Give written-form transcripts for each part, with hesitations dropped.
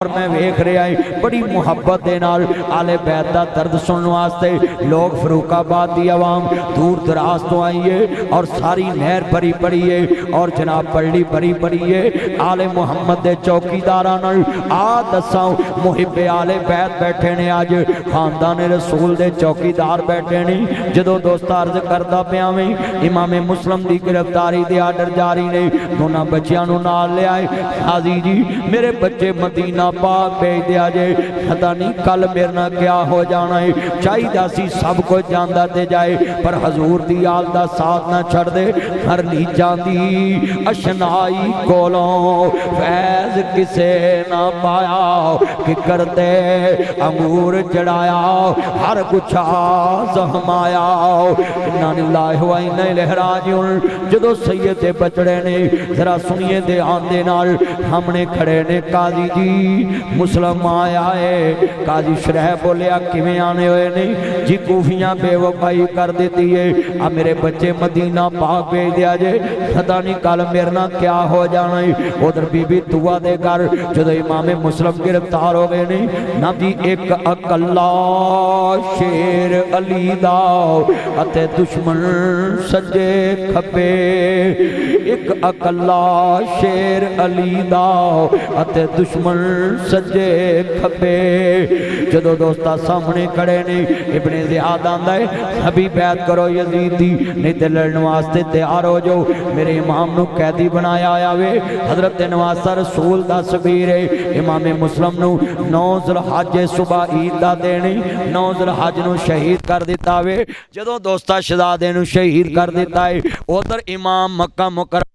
और मैं वेख रहा है बड़ी मुहब्बत के नाल आले बैत का दर्द सुनने वास्ते लोग फरूखाबाद की आवाम दूर दराज तो आई है और सारी नहर भरी पड़ी है और जनाब पल्ली भरी पड़ी है। आले मुहम्मद के चौकीदारा आ दसा मुहिबे आले बैत बैठे ने, अज खानदान रसूल के चौकीदार बैठे ने। जो दोस्त अर्ज करता पाया मैं इमामे मुस्लिम की गिरफ्तारी के आर्डर जारी ने, दोनों बच्चों नाल लिया। हाजी जी मेरे बच्चे मदीना पाक भेज दिया जे, पता नहीं कल मेरे ना क्या हो जाना है। चाहिए सी सब कुछ जानता ते जाए पर हजूर दी आल दा साथ ना छड़ दे। हर ली जाती अशनाई कोलों फैज किसे ना पाया, कि करते अंगूर चढ़ाया हर गुच्छा जहमाया। जो सैयद दे बचड़े ने जरा सुनिए दे आंदे नाल हमने खड़े ने काजी जी मुसलम आया है। काजी शरह बोलिया किवें आने हुए नहीं जी, कूफियां बेवफाई कर देती है। अब मेरे बच्चे मदीना पाक भेज दिया जे, पता नहीं कल मेरे ना क्या हो जाना है। उधर बीबी तुआ दे घर जो इमामे मुस्लिम गिरफ्तार हो गए नहीं ना जी, एक अकल्ला शेर अली दा अते दुश्मन सज्जे खब्बे, एक अकल्ला शेर अली दा अते दुश्मन सज्जे खब्बे। जो दोस्ता सामने खड़े ने इब्ने ज़ियाद आंदा है अभी बैत करो यजीद दी, नहीं तो लड़ने वास्ते तैयार हो जाओ। मेरे इमाम नू कैदी बनाया आया वे। हजरत नवासा रसूल दा सबीर है। इमामे मुस्लिम नू 9 ज़ुल्हज सुबह ईद दा देनी, 9 ज़ुल्हज नू शहीद कर दिता वे। जो दोस्ता शहजादे नू शहीद कर दिता है, उधर इमाम मक्का मुकर्रम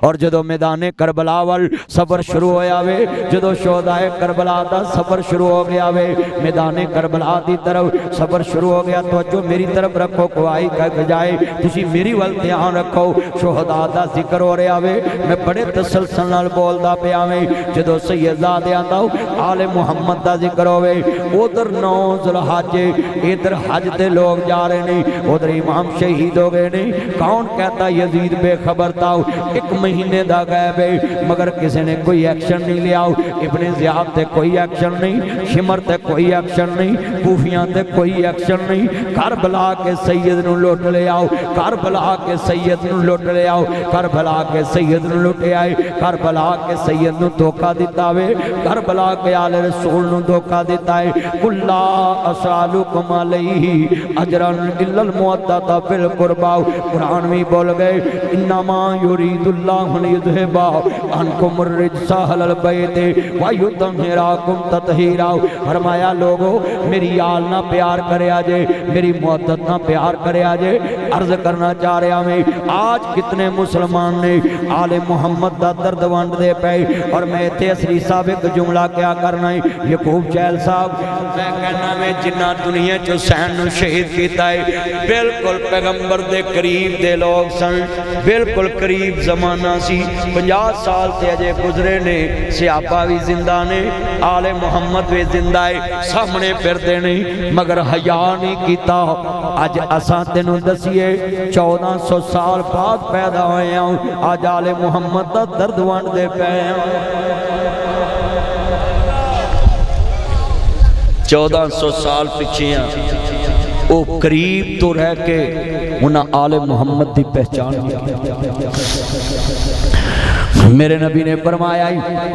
और जो मैदान करबला वाल सफर शुरू होया वे, जो शोहदाए करबला दा सफर शुरू हो गया वे, मैदान करबला की तरफ सफर शुरू हो गया। तो जो मेरी तरफ रखो कोई कह जाए, तुसी मेरी वल ध्यान रखो। शोहदा दा जिक्र हो रहा वे, मैं बड़े तसलसल नाल बोलदा पिया वे। जो सैयदजादे आंदा आले मुहम्मद दा जिक्र होवे, उधर 9 ज़ुल्हज इधर हज दे लोग जा रहे ने, उधर इमाम शहीद हो गए ने। कौन कहता यजीद बेखबर था, एक महीने दा गैब है मगर किसी ने कोई एक्शन नहीं लिया। इब्ने ज़ियाद ते कोई एक्शन नहीं, शिमर ते कोई एक्शन नहीं, कूफियां ते कोई एक्शन नहीं। करबला के सैयद नू लुट ले आओ, करबला के सैयद नू लुट ले आओ, करबला के सैयद नू लुटे आए, करबला के सैयद नू धोखा दिता वे, करबला के आले रसूल नू धोखा दिता है। कुल्ला असालुकुम अलैहि अजरन इल्लल मुअद्दता फिल कुर्बा। कुरान में बोल गए इन्नमा युरीदुल्लाहु लियुज़हिबा अन्कुम अर्रिज्सा अहलल बैति व युतहिराकुम तत्हीरा। फरमाया लोगो मेरी आल ना प्यार करया जे, मेरी मोहब्बत ना प्यार करया जे। अर्ज करना चाह रहा मैं आज कितने मुसलमान ने आले मुहम्मद दा दर्द वंडदे पे। और मैं इत्थे असली साहब एक जुमला क्या करना है यकूब चैल साहब, मैं कहना मैं जिन्ना दुनिया च हुसैन नू शहीद कीता है बिल्कुल पैगंबर दे करीब दे लोग सन, बिल्कुल करीब जमाना सी। 50 साल से अजे गुजरे ने, सियापा भी जिंदा ने, आले मुहम्मद भी जिंदा है, सामने फिरते नहीं मगर हया नहीं किता। अज असां तेनू दसीए 1400 साल बाद पैदा होए हैं, अज आले मुहम्मद दा दर्द वंडदे पे। 1400 साल पिछे वो करीब तो रह के उन्हें आले मुहम्मद की पहचान मेरे नबी ने फरमाया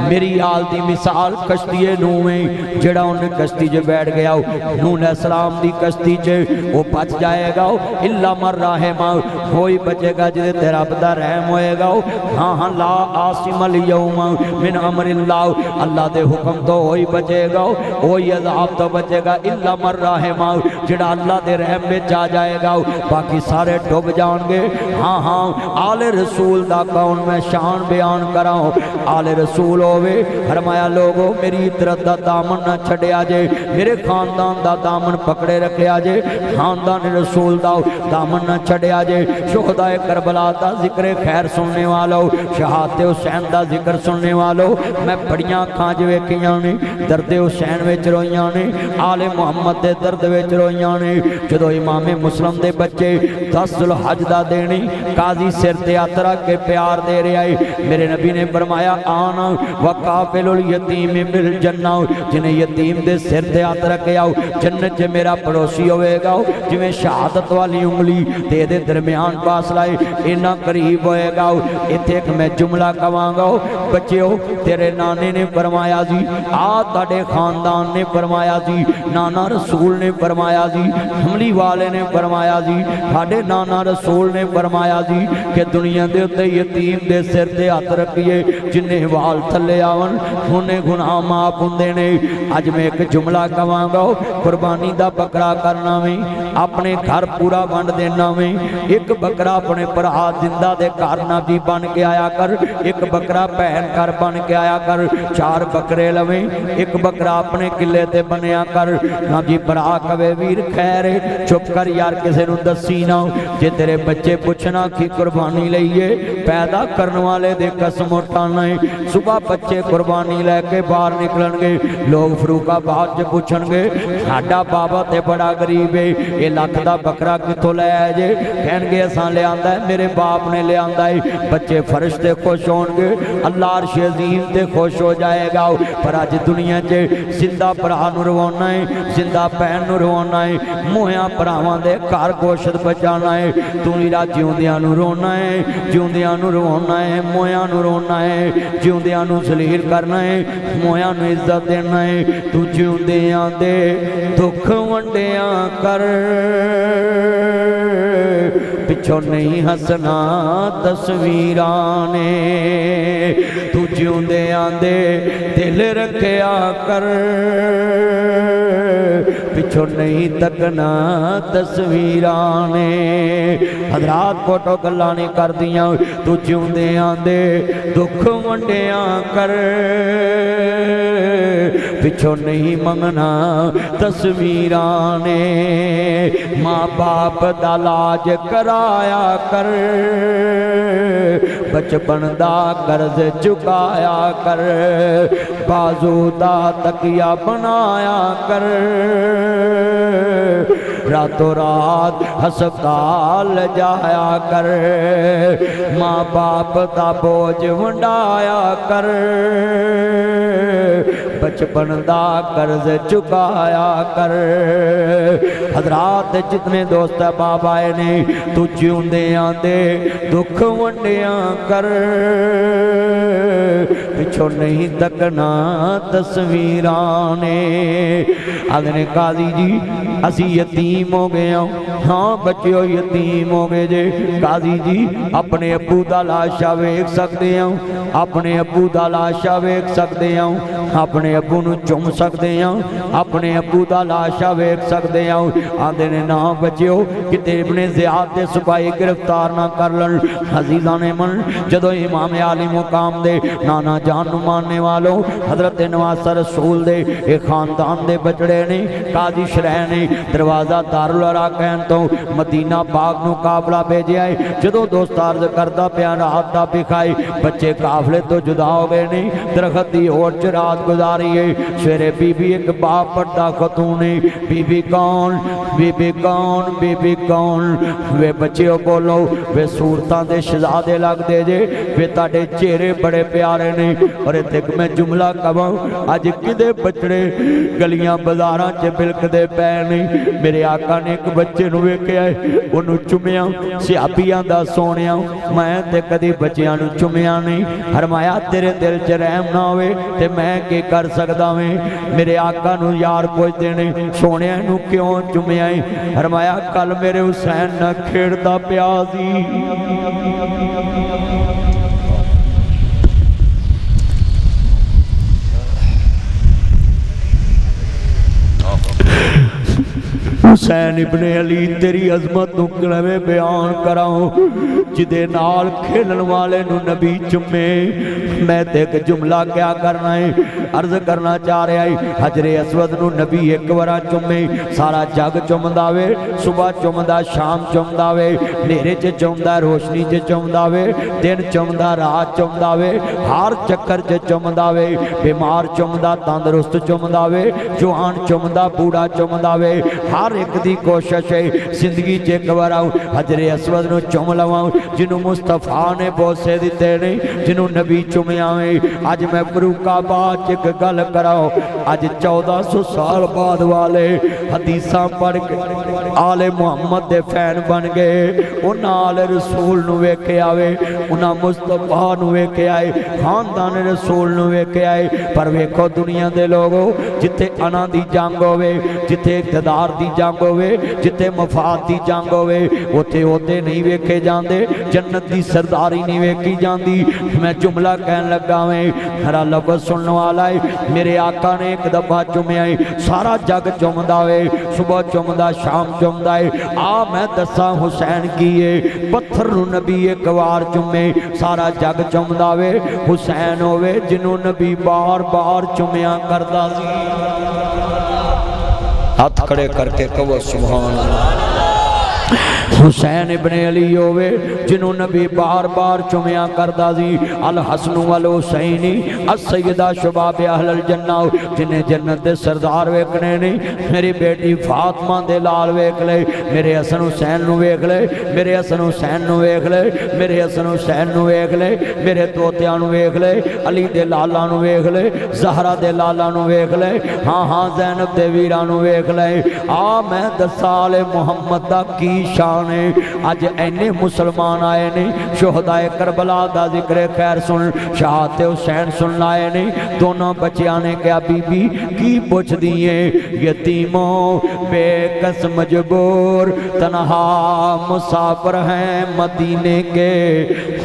मेरी आल दी मिसाल कश्ती नूह में, जड़ा उन्हें कश्ती च बैठ गया नूह अलैहिस्सलाम दी कश्ती च वो बच जाएगा। इल्ला मर रहमा हो ही बचेगा जिसे ते रब दा रहम होएगा। हाँ हाँ ला आसिम अल यौमा मिन अमरिल्लाह, अल्लाह दे हुक्म तो हो ही बचेगा, हो ही अज़ाब तो बचेगा। इल्ला मर रहमा जड़ा अल्लाह दे रहम विच आ जाएगा, बाकी सारे डुब जाएंगे। हाँ हाँ, आले रसूल दा कौन मैं शान बयान कराऊं, आले रसूल होवे। फरमाया लोगो मेरी इतरत दा दामन न छड़िया जे, मेरे खानदान दा दामन पकड़े रखिया जे, खानदान रसूल दा दामन न छड़िया जे। शुहदाए करबला दा जिक्र खैर सुनने वालों, शहादत हुसैन दा जिक्र सुनने वालों, मैं बड़ियां अखां च वेखियां ने, दर्द हुसैन विच रोईयां ने, आले मुहम्मद दे दर्द विच रोईयां ने। जदों इमामे मुस्लिम दे बच्चे 10 जुल्हज दा देनी काजी सिर ते हत्थ रख के प्यार दे रहा है, मेरे नबी ने फरमाया आना वकाफिलुल यतीम बिल जन्ना, जिन्हें यतीम दे सिर ते हत्थ रखे आओ जन्नत च मेरा पड़ोसी होएगा। जिवें शहादत वाली उंगली ते दे दरम्यान फासला इन्ना करीब होएगा। इत्थे एक मैं जुमला कवांगा, बच्चों तेरे नाने ने फरमाया जी, आ ताडे खानदान ने फरमाया जी, नाना रसूल ने फरमाया जी, हमली वाले ने फरमाया जी, साडे नाना रसूल ने फरमाया जी कि दुनिया दे उत्ते यतीम दे सिर ते हत्थ रखिए, जिन्ने वाल थले आवन उन्हें गुनाह माफ हुंदे ने। अज मैं एक जुमला कवांगा, कुर्बानी दा बकरा करना वे, अपने घर पूरा वंड देना वे। एक बकरा अपने भरा जिंदा दे घर ना भी बन के आया कर, एक बकरा भैन घर बन के आया कर, 4 बकरे लवे, एक बकरा अपने किले ते बनया कर। ना जी भरा कवे वीर खैर चुप कर यार, किसी नूं दसी ना, जे तेरे बच्चे पुछना कि कुर्बानी लईए, पैदा करने वाले दे कसम उठाना है। सुबह बच्चे कुर्बानी लैके बाहर निकलणगे, लोग फरूखाबाद च पुछणगे साडा बाबा ते बड़ा गरीब है, ये लख दा बकरा कित्थों लै आए जे, कहणगे असां लिआंदा है, मेरे बाप ने लिआंदा है। बच्चे फर्श ते खुश होणगे, अल्लाह अर्श अज़ीम ते खुश हो जाएगा। पर अज दुनिया च जिंदा भरा नूं रवाना है, जिंदा भैन नूं रवाना है, मोहिया भरावां दे घर गोशत बचाना है। तू नीरा जिउंदियां नूं रोना है, जिउंदियां नूं रवाना है, मोहिया नूं रोना है, जिउंदियां नूं जलील करना है, मोहिया नूं इज्जत देना है। तू जिउंदियां दे दुख वंडिया कर, पिछों नहीं हसना तस्वीरां ने, तू जिउंदियां दे दिल रखिया कर, पिछों नहीं तकना तस्वीरां ने। हजरात फोटो गल्लां नहीं कर दियां, तू जिउंदियां दे दुख वंडिया कर, पिछों नहीं मंगना तस्वीरां ने। माँ बाप दा लाज कराया कर, बचपन दा कर्ज चुकाया कर, बाजू दा तकिया बनाया कर, रातों रात हस्पताल जाया कर, माँ बाप का बोझ वंडाया कर, बचपन दा कर्ज चुकाया कर। हजरात जितने दोस्त बाबा आए ने, तू जिउंदियां दे दुख वंडिया कर, पिछों नहीं तकना तस्वीरां ने। अगने काजी जी असी यतीम हो गए हाँ, हाँ बच्चों यतीम हो गए जे। काजी जी अपने अबू दा लाशा वेख सकते हैं, अपने अबू दा लाशा वेख सकते हैं, अपने अबू नूं चुम सकते हैं, अपने अबू दा लाशा वेख सकते हैं। आंदे ने ना बच्चों किते अपने ज़ियाद ते सिपाही गिरफ्तार ना कर लन। अजीज़ां ने मन जदों इमाम आली मुकाम दे नाना जान नूं मानने वालों हजरत नवासा रसूल दे एक खानदान दे बचड़े ने काजी शरह ने दरवाजा दारुल अराकैन तो मदीना बाग नूं काफला भेजिया है। जदों दोस्त अर्ज करदा पिया रात दा भिखाई बच्चे काफले तो जुदा हो गए ने, दरखत दी ओट च रात गुजारी है। सवेरे बीबी एक बाप पढ़दा खतून ने, बीबी कौन बीबी कौन बीबी कौन, वे बच्चे बोलो वे सूरतां दे शहजादे लगदे जे, वे ताडे चेहरे बड़े प्यारे ने। और इत्थे मैं जुमला कवां अज किदे बचड़े गलियां बाजारां च बिलकदे पै ने। मेरे आका ने एक बच्चे नूं वेखिया उहनूं चुमिया, सियाबियां दा सोनिया मैं ते कदी बच्चियां नूं चुमिया नहीं। फरमाया तेरे दिल च रहम ना होवे ते मैं की कर सकदा वें। मेरे आका नूं यार पुछदे ने सोनिया नूं क्यों चुमिया है? फरमाया कल मेरे हुसैन नाल खेड़दा पिया सी। हुसैन इब्ने अली तेरी अजमत नूं किवें बयान कराऊं जिदे नाल खेलन वाले नूं नबी चुमे। मैं ते एक जुमला क्या करना है अर्ज करना चाह रहा है। हजरे असवद नूं नबी एक बार चुमे सारा जग चुमदा वे, सुबह चुमदा शाम चुमदा वे, नेरे च चुमदा रोशनी च चुमदा वे, दिन चुमदा रात चुमदा वे, हर चक्कर च चुमदा वे, बीमार चुमदा तंदुरुस्त चुमदा वे, जवान चुमदा बूढ़ा चुमदा वे। हर एक दी कोशिश है जिंदगी च एक बार आऊं हजरे असवद नूं चुम लवां जिन्हों मुस्तफा ने बोसे दिते ने, जिन्हों नबी चुमिया वे। अज मैं फरूकाबाद च एक गल कराओ, अज 1400 साल बाद वाले हदीसां पढ़ के आले मुहम्मद दे फैन बन गए। उन्हां आले रसूल नूं वेखे आवे, उन्हां मुस्तफा नूं वेखे आए, खानदान रसूल नूं वेखे आए। पर वेखो दुनिया दे लोगो जिथे अना दी जंग होवे, जिथे इकतदार दी जंग होवे, जिथे मफाद दी जंग होवे उत्थे ओहदे नहीं वेखे जांदे, जन्नत दी सरदारी नहीं वेखी जांदी। मैं जुमला कहन लगा वे मेरा लफ्ज़ सुनने वाला है। मेरे आका ने एक दफा चुमिया है, सारा जग चुमदा वे, सुबह चुमदा शाम चुमदा है। आ मैं दसा हुसैन की है, पत्थर नूं नबी एक बार चुमे सारा जग चुमदा वे। हुसैन होवे जिन्हों नबी बार बार चुमिया करदा सी। हाथ खड़े करके कहो सुभान अल्लाह। हुसैन इब्ने अली होवे जिन्हों नबी बार बार चुमिया करदा सी। अल हसन वल हुसैनी अस्सय्यदा शुबाब अहलल जन्ना, जिन्हें जन्नत दे सरदार वेखने नहीं। मेरी बेटी फातिमा दे लाल वेख ले, मेरे हसन हुसैन नूं वेख ले, मेरे हसन हुसैन नूं वेख ले, मेरे हसन हुसैन नूं वेख ले, मेरे तोतियां नूं वेख ले, अली दे लाला नूं वेख ले, ज़हरा दे लाला नूं वेख ले, हाँ हाँ ज़ैनब दे वीरां नूं वेख ले। आ मैं दसा आले मुहम्मद दा की शान है। अज इन्ने मुसलमान आए नहीं, शोहदाए करबला दा जिक्र खैर सुन, शहादत हुसैन सुन आए नहीं। दोनों बच्चियां ने कहा बीबी की पुछदी है, यतीमों बेकस मजबूर तनहा मुसाफिर हैं मदीने के,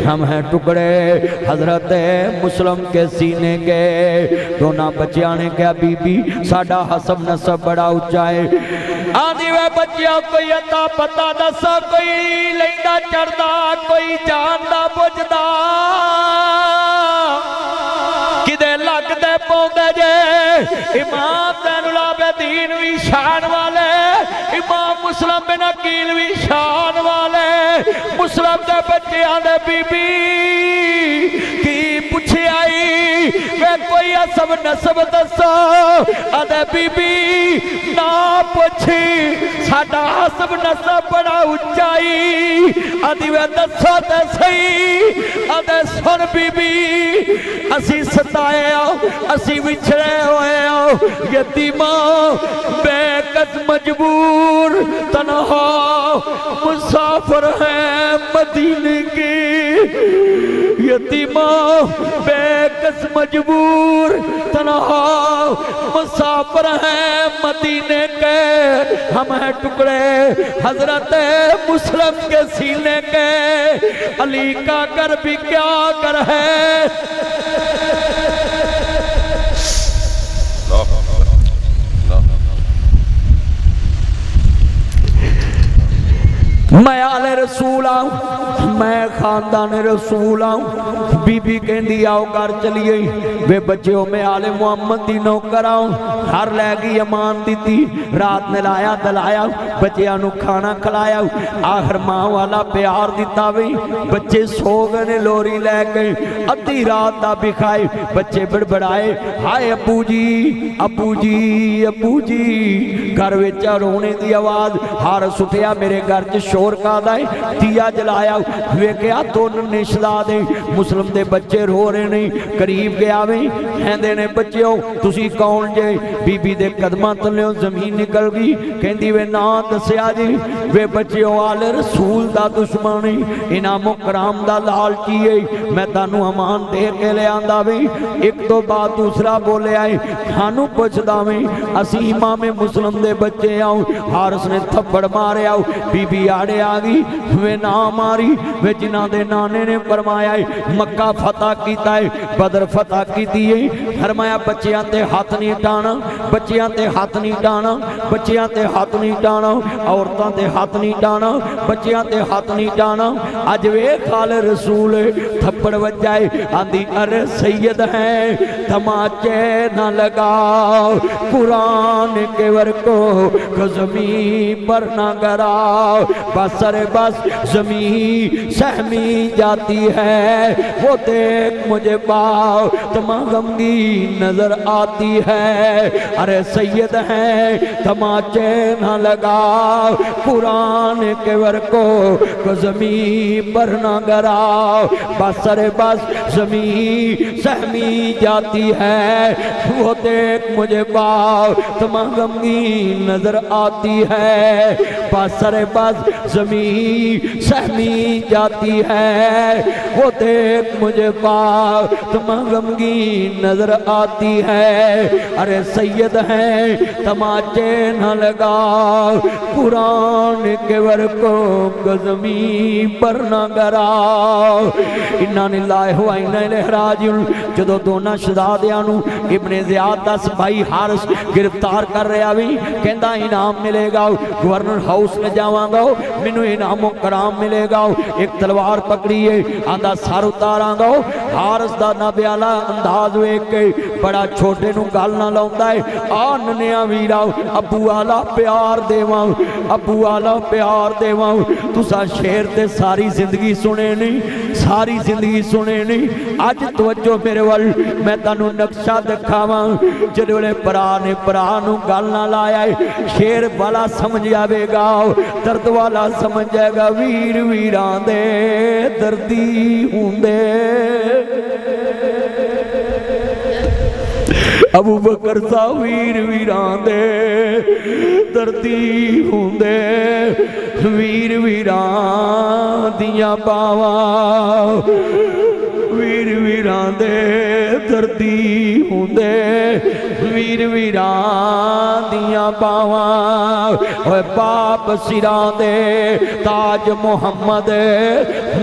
हम हैं टुकड़े हजरत मुस्लिम के सीने के। दोनों बच्चियां ने कहा बीबी साडा हसब नसब बड़ा ऊंचा है। आदि वे बच्चियां कोई अता पता दसा, कोई लैंदा चढ़दा, कोई जानदा बुझदा, किदे लगदे पौंदे जे इमाम ज़ैनुल आबिदीन भी शान वाले, इमाम मुस्लिम बिन अकील भी शान वाले। मुस्लिम दे बच्चियां दे बीबी की पुछे आई वे कोई असब नसब दसो, अदे बीबी ना पुछी साडा हसब नसब बड़ा उच्चाई, अदी वे दसो ते सही। अदे सुन बीबी असी सताए आओ, असी विछड़े होए आओ, यतीमा बेकस मजबूर तनहा मुसाफिर हैं मदीने के। यतीमा बेकस मजबूर तनहा मुसाफिर हैं मदीने के, हम हैं टुकड़े हजरत मुस्लिम के सीने के। अली का कर भी क्या कर है। मैं आले रसूल आऊं, मैं खानदान रसूल आऊं। बीबी कहती आओ घर चलिए, वे बच्चे मैं आले मुहम्मद दी नौकर आऊं। हर लै गई अमान दी, रात नलाया दलाया, बच्चियां नूं खाना खिलाया, आखिर मां वाला प्यार दिता भी। बच्चे सो गए लोरी लैके, अद्धी रात दा भी खाए, बच्चे बड़बड़ाए हाय अबू जी अबू जी अबू जी। घर विच रोने की आवाज, हार सुटिया मेरे घर च शोर का दिया जलाया, वेख्या तुन निशला दे। मुस्लिम दे बच्चे रो रहे नहीं, करीब गया वे कहंदे ने बच्चिओ तुसी कौन जे। बीबी दे कदमां तल्लों जमीन निकल गई, कहंदी वे ना दसिया जी। वे बच्चिओ आले रसूल दा दुश्मन है, इनामो कराम दा लालची है, मैं तानू अमान दे के ले आंदा वे। एक तो बाद दूसरा बोले आए खानू पुछदा वे असी इमाम मुस्लिम दे बच्चे आओ। हारिस ने थप्पड़ मारे आओ, बीबी आड़े आ गई वे ना मारी, वे जिन्हां दे नाने कुरान ने फरमाया मक्का फतह कीता है, बदर फतह कीती है। फरमाया बच्चियां ते हाथ नहीं डाना, बच्चियां ते हाथ नहीं डाना, बच्चियां ते हाथ नहीं डाना, औरतां ते हाथ नहीं डाना, बच्चियां ते हाथ नहीं डाना। अज वेख आले रसूल थप्पड़ वजाए, आंदी अरे सैयद है तमाचे न लगाओ, कुरान के वर को जमीन पर न गिराओ। बस अरे बस जमीन सहमी जाती है, वो देख मुझे पाओ तमाम गमगीन नजर आती है। अरे सैयद है तमाचे न लगाओ, कुरान के वर को जमीन पर न गिराओ। बस अरे बस जमीन सहमी जाती है, वो देख मुझे पाओ तमाम गमगीन नजर आती है। बस अरे बस जमीन सहमी जाती है, वो देख मुझे पाओ तमाम गमगीन नजर आती है। अरे सैयद है तमाचे न लगाओ, कुरान के वर को जमीन पर न गिराओ। इन्ना लिल्लाहि व इन्ना इलैहि राजिऊन। जदों दोनों शहजादियां नूं इब्ने ज़ियाद दा भाई हारिस गिरफ्तार कर रहा भी, कहंदा इनाम मिलेगा, गवर्नर हाउस ले जावांगा, मैनू इनामो कराम मिलेगा। एक तलवार पकड़ी है, आंदा सर उतारांगा। हारिस दा नाबियाला अंदाज वेख के बड़ा छोटे नूं गल ना लाउंदा है, आ नन्या वीरा अबू आला प्यार देवां, अबू आला प्यार देवां। तुसा शेर ते सारी जिंदगी सुने नहीं, सारी जिंदगी सुने नहीं। अज तवज्जो मेरे वल, मैं तैनूं नक्शा दिखावां। जिहड़े वेले भरा ने भरा नूं गल ना लाया है, शेर वाला समझ आवेगा, दर्द वाला समझ जाएगा। वीर वीरां दे दर्दी हुंदे, अबू बकर साहब वीर वीरां दे दर्दी हुंदे, वीर वीरां दियां बावां, वीर वीरां दे दर्दी हुंदे, वीर वीरां दियां बावां। ओए पाप सिरां दे ताज मुहम्मद,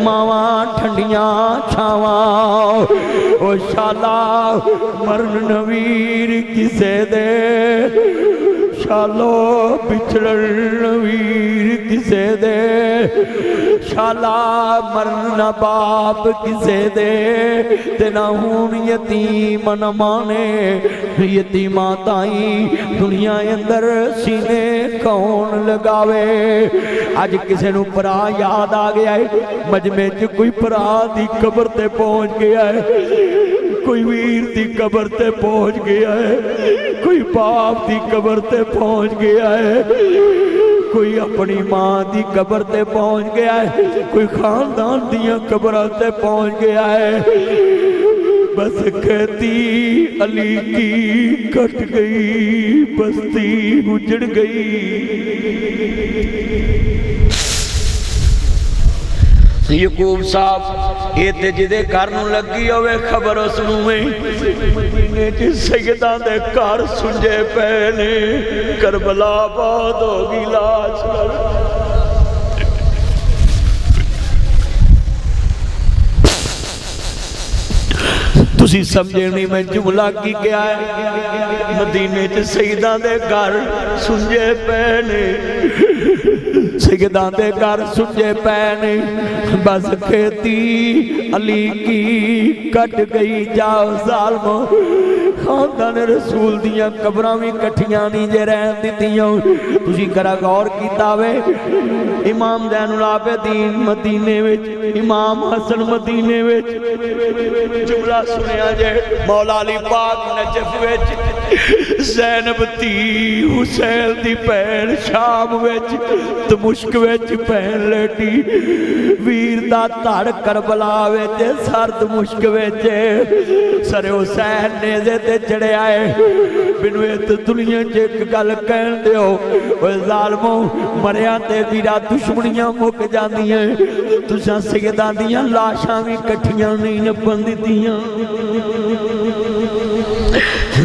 मावां ठंडियां छावां। ओ शाला मरन नवीर किसे दे, शालो बिछड़न वीर किसे दे, शाला मरन बाप किसे दे, ते ना हूं यतीम न माने, यतीमा ताई दुनिया अंदर सीने कौन लगावे। अज किसे नूं भरा याद आ गया है, मजमे च कोई भरा दी कबर ते पहुंच गया है, कोई वीर दी कबर ते पहुंच गया है, कोई बाप दी कबर ते पहुंच गया है, कोई अपनी मां दी कबर ते पहुंच गया है, कोई खानदान दियां कबरां ते पहुंच गया है। बस खेती अली की कट गई, बस्ती उजड़ गई। यकूब साहब ये ते जिदे घर नूं लगी होवे खबर उस नूं मदीने च सैयदां दे घर सुंजे पे ने, करबला आबाद हो गई लाश। तुसी समझे नहीं मैं जुमला की क्या है। मदीने च सैयदां दे घर सुंजे पे ने, सैयदां दे घर सुंजे पे ने, बस खेती अली की कट गई। जाओ जालमो, खानदान रसूल दियां कबरां भी कट्ठियां नहीं जे रहन दित्तियां। तुसी करा गौर कीता वे, इमाम ज़ैनुल आबिदीन मदीने विच, इमाम हसन मदीने विच, जुमला सुनिया जे मौला अली पाक नजफ विच, ज़ैनब धी हुसैन दी भैन शाम विच दमिश्क विच भैन लेटी, वीर दा धड़ करबला विच सर दमिश्क विच, सरे हुसैन नेज़े ते चढ़िया है। मैनूं इस दुनिया च एक गल कहण दिओ, ओए ज़ालमो मरिया ते वीरा दुश्मनियां मुक जांदियां, तुसां सैयदां दियां लाशां भी कट्ठियां नहीं नपण दित्तियां।